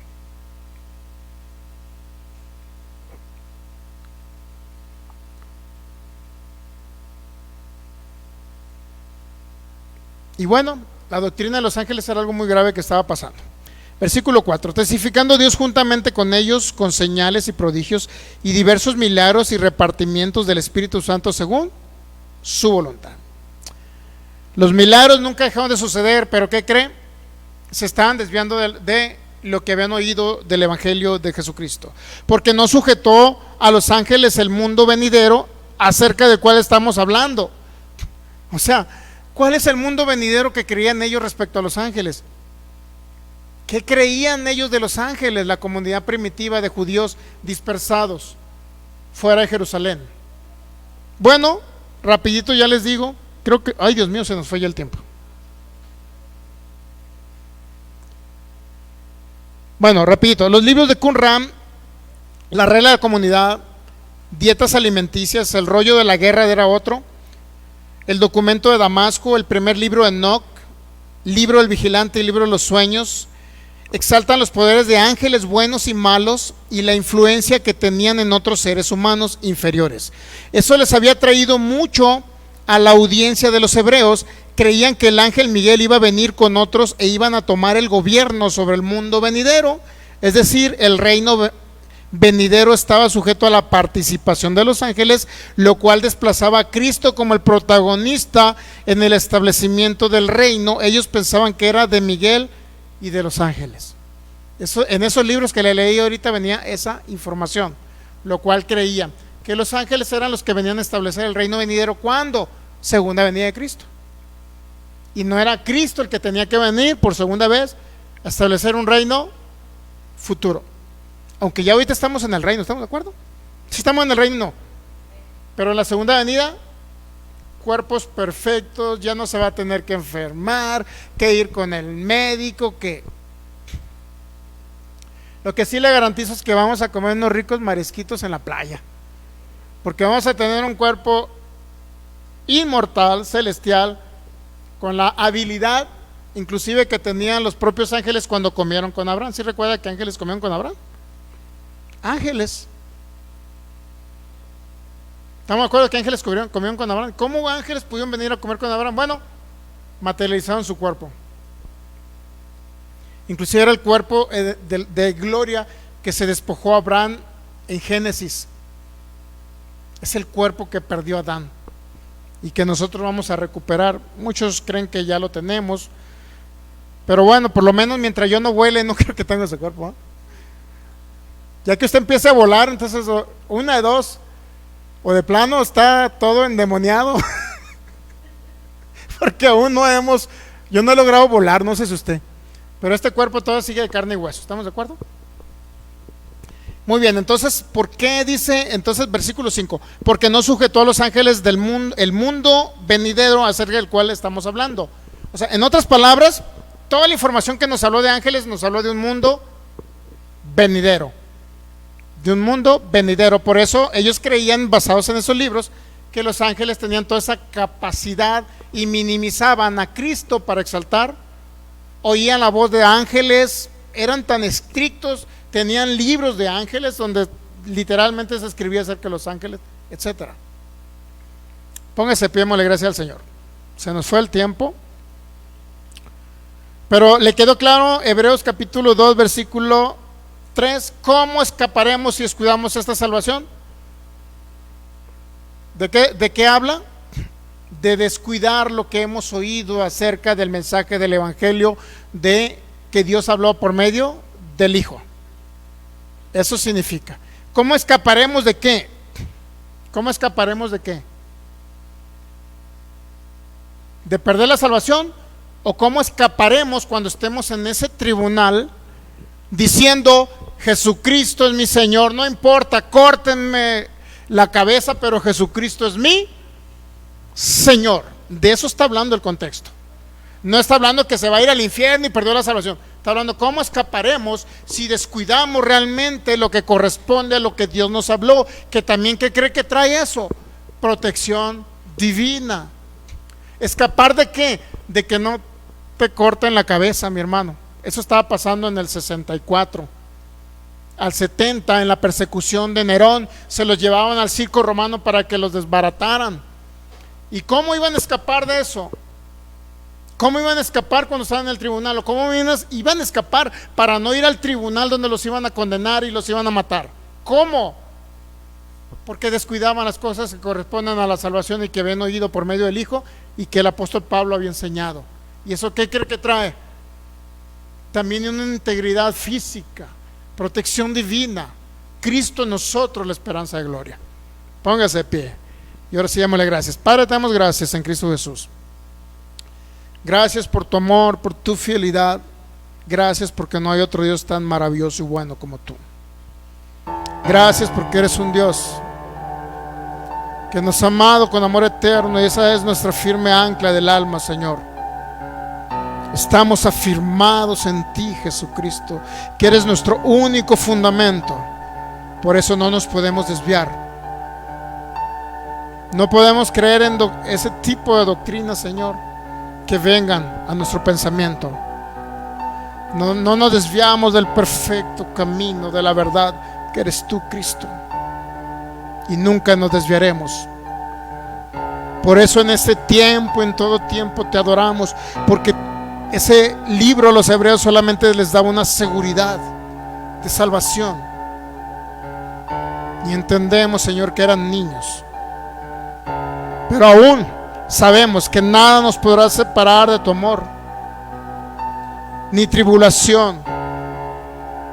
Y bueno, la doctrina de los ángeles era algo muy grave que estaba pasando. Versículo 4: testificando Dios juntamente con ellos con señales y prodigios y diversos milagros y repartimientos del Espíritu Santo según su voluntad. Los milagros nunca dejaron de suceder, pero ¿qué cree? Se estaban desviando de lo que habían oído del Evangelio de Jesucristo, porque no sujetó a los ángeles el mundo venidero acerca del cual estamos hablando. O sea, ¿cuál es el mundo venidero que creían ellos respecto a los ángeles? ¿Qué creían ellos de los ángeles, la comunidad primitiva de judíos dispersados fuera de Jerusalén? Bueno, rapidito ya les digo, creo que, ay Dios mío, se nos fue ya el tiempo. Bueno, rapidito, los libros de Qumran, la regla de la comunidad, dietas alimenticias, el rollo de la guerra era otro, el documento de Damasco, el primer libro de Enoch, libro del vigilante y libro de los sueños, exaltan los poderes de ángeles buenos y malos y la influencia que tenían en otros seres humanos inferiores. Eso les había traído mucho a la audiencia de los hebreos. Creían que el ángel Miguel iba a venir con otros e iban a tomar el gobierno sobre el mundo venidero, es decir, el reino venidero estaba sujeto a la participación de los ángeles, lo cual desplazaba a Cristo como el protagonista en el establecimiento del reino. Ellos pensaban que era de Miguel y de los ángeles. En esos libros que le leí ahorita venía esa información, lo cual creían que los ángeles eran los que venían a establecer el reino venidero. ¿Cuándo? Segunda venida de Cristo. Y no era Cristo el que tenía que venir por segunda vez a establecer un reino futuro. Aunque ya ahorita estamos en el reino, ¿estamos de acuerdo? Si estamos en el reino, no. Pero en la segunda venida, cuerpos perfectos, ya no se va a tener que enfermar, que ir con el médico, que... Lo que sí le garantizo es que vamos a comer unos ricos marisquitos en la playa, porque vamos a tener un cuerpo inmortal, celestial, con la habilidad inclusive que tenían los propios ángeles cuando comieron con Abraham. ¿Sí recuerda que ángeles comieron con Abraham? Ángeles. ¿Estamos de acuerdo que ángeles comieron con Abraham? ¿Cómo ángeles pudieron venir a comer con Abraham? Bueno, materializaron su cuerpo. Inclusive era el cuerpo de gloria que se despojó a Abraham en Génesis. Es el cuerpo que perdió Adán y que nosotros vamos a recuperar. Muchos creen que ya lo tenemos, pero bueno, por lo menos mientras yo no vuele, no creo que tenga ese cuerpo, ¿eh? Ya que usted empiece a volar, entonces una de dos: o de plano está todo endemoniado porque aún yo no he logrado volar, no sé si usted, pero este cuerpo todo sigue de carne y hueso. ¿Estamos de acuerdo? Muy bien, entonces, ¿por qué dice entonces versículo 5? Porque no sujetó a los ángeles del mundo, el mundo venidero acerca del cual estamos hablando. O sea, en otras palabras, toda la información que nos habló de ángeles nos habló de un mundo venidero, de un mundo venidero. Por eso ellos creían, basados en esos libros, que los ángeles tenían toda esa capacidad y minimizaban a Cristo para exaltar. Oían la voz de ángeles, eran tan estrictos, tenían libros de ángeles donde literalmente se escribía acerca de los ángeles, etcétera. Póngase de pie, démosle gracias al Señor. Se nos fue el tiempo, pero le quedó claro. Hebreos capítulo 2 versículo 3. ¿Cómo escaparemos si descuidamos esta salvación? ¿De qué habla? De descuidar lo que hemos oído acerca del mensaje del evangelio, de que Dios habló por medio del Hijo. Eso significa. ¿Cómo escaparemos de qué? ¿Cómo escaparemos de qué? ¿De perder la salvación? ¿O cómo escaparemos cuando estemos en ese tribunal diciendo: Jesucristo es mi Señor, no importa, córtenme la cabeza, pero Jesucristo es mi Señor? De eso está hablando el contexto. No está hablando que se va a ir al infierno y perdió la salvación. Está hablando cómo escaparemos si descuidamos realmente lo que corresponde a lo que Dios nos habló. Que también, ¿qué cree que trae eso? Protección divina. ¿Escapar de qué? De que no te corten la cabeza, mi hermano. Eso estaba pasando en el 64. Al 70, en la persecución de Nerón, se los llevaban al circo romano para que los desbarataran. ¿Y cómo iban a escapar de eso? ¿Cómo iban a escapar cuando estaban en el tribunal? ¿O cómo iban a escapar para no ir al tribunal donde los iban a condenar y los iban a matar? ¿Cómo? Porque descuidaban las cosas que corresponden a la salvación y que habían oído por medio del Hijo y que el apóstol Pablo había enseñado. ¿Y eso qué cree que trae? También una integridad física, protección divina. Cristo en nosotros, la esperanza de gloria. Póngase de pie y ahora sí, démosle gracias. Padre, te damos gracias en Cristo Jesús. Gracias por tu amor, por tu fidelidad. Gracias porque no hay otro Dios tan maravilloso y bueno como tú. Gracias porque eres un Dios que nos ha amado con amor eterno, y esa es nuestra firme ancla del alma, Señor. Estamos afirmados en ti, Jesucristo, que eres nuestro único fundamento. Por eso no nos podemos desviar. No podemos creer en ese tipo de doctrinas, Señor, que vengan a nuestro pensamiento. No nos desviamos del perfecto camino de la verdad, que eres tú, Cristo, y nunca nos desviaremos. Por eso en este tiempo, en todo tiempo te adoramos, porque ese libro a los hebreos solamente les daba una seguridad de salvación, y entendemos, Señor, que eran niños, pero aún sabemos que nada nos podrá separar de tu amor, ni tribulación,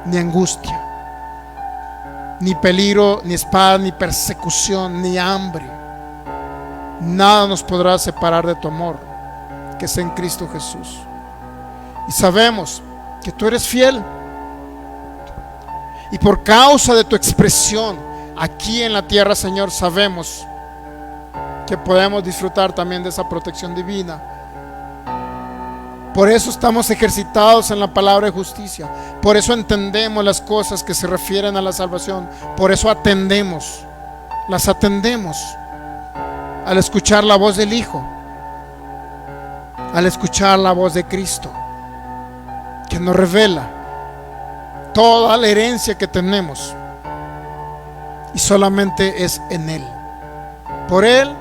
ni angustia, ni peligro, ni espada, ni persecución, ni hambre. Nada nos podrá separar de tu amor, que es en Cristo Jesús. Y sabemos que tú eres fiel, y por causa de tu expresión aquí en la tierra, Señor, sabemos que podemos disfrutar también de esa protección divina. Por eso estamos ejercitados en la palabra de justicia. Por eso entendemos las cosas que se refieren a la salvación. Por eso las atendemos al escuchar la voz del Hijo, al escuchar la voz de Cristo, que nos revela toda la herencia que tenemos, y solamente es en Él, por Él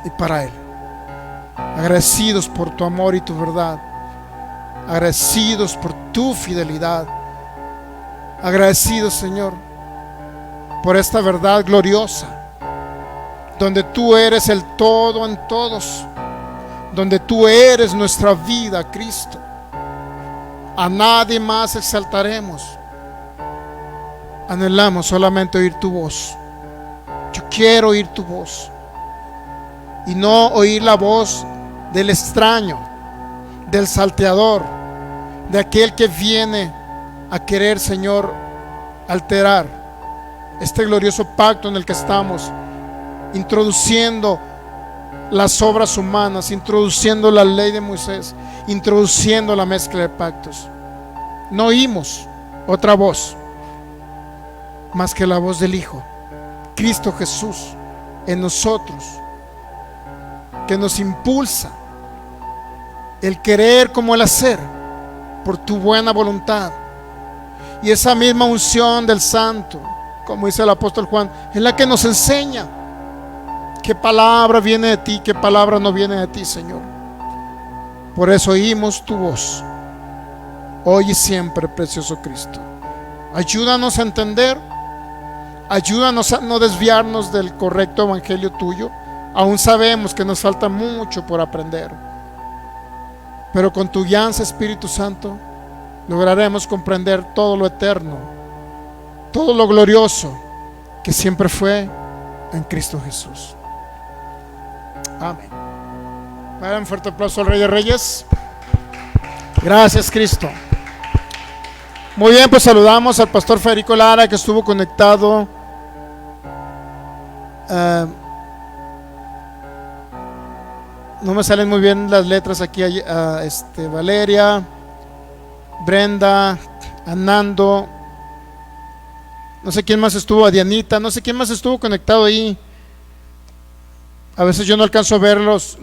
y para Él. Agradecidos por tu amor y tu verdad, agradecidos por tu fidelidad, agradecidos, Señor, por esta verdad gloriosa, donde tú eres el todo en todos, donde tú eres nuestra vida, Cristo. A nadie más exaltaremos. Anhelamos solamente oír tu voz. Yo quiero oír tu voz, y no oír la voz del extraño, del salteador, de aquel que viene a querer, Señor, alterar este glorioso pacto en el que estamos, introduciendo las obras humanas, introduciendo la ley de Moisés, introduciendo la mezcla de pactos. No oímos, otra voz más que la voz del Hijo, Cristo Jesús en nosotros, que nos impulsa el querer como el hacer por tu buena voluntad. Y esa misma unción del Santo, como dice el apóstol Juan, es la que nos enseña qué palabra viene de ti, qué palabra no viene de ti, Señor. Por eso oímos tu voz hoy y siempre, precioso Cristo. Ayúdanos a entender, ayúdanos a no desviarnos del correcto evangelio tuyo. Aún sabemos que nos falta mucho por aprender, pero con tu guianza, Espíritu Santo, lograremos comprender todo lo eterno, todo lo glorioso que siempre fue en Cristo Jesús. Amén. Un fuerte aplauso al Rey de Reyes. Gracias, Cristo. Muy bien, pues saludamos al pastor Federico Lara, que estuvo conectado. No me salen muy bien las letras aquí. Valeria, Brenda, a Nando, no sé quién más estuvo, a Dianita, no sé quién más estuvo conectado ahí. A veces yo no alcanzo a ver los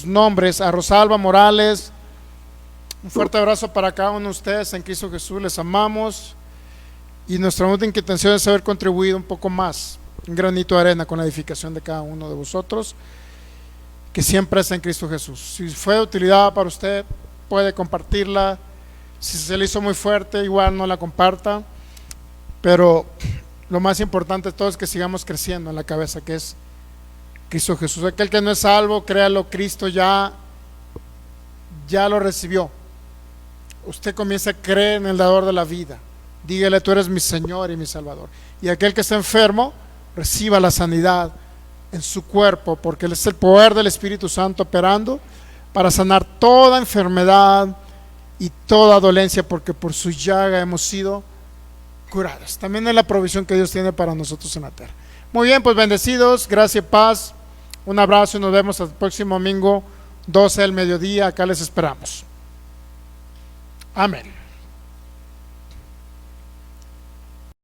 nombres. A Rosalba Morales, un fuerte abrazo para cada uno de ustedes en Cristo Jesús, les amamos, y nuestra única intención es haber contribuido un poco más, un granito de arena con la edificación de cada uno de vosotros, que siempre está en Cristo Jesús. Si fue de utilidad para usted, puede compartirla. Si se le hizo muy fuerte, igual no la comparta, pero lo más importante de todo es que sigamos creciendo en la cabeza, que es Cristo Jesús. Aquel que no es salvo, créalo, Cristo ya lo recibió. Usted comienza a creer en el dador de la vida, dígale: tú eres mi Señor y mi Salvador. Y aquel que está enfermo, reciba la sanidad en su cuerpo, porque es el poder del Espíritu Santo operando para sanar toda enfermedad y toda dolencia, porque por su llaga hemos sido curados. También es la provisión que Dios tiene para nosotros en la tierra. Muy bien, pues bendecidos, gracia y paz, un abrazo y nos vemos el próximo domingo 12 del mediodía. Acá les esperamos. Amén.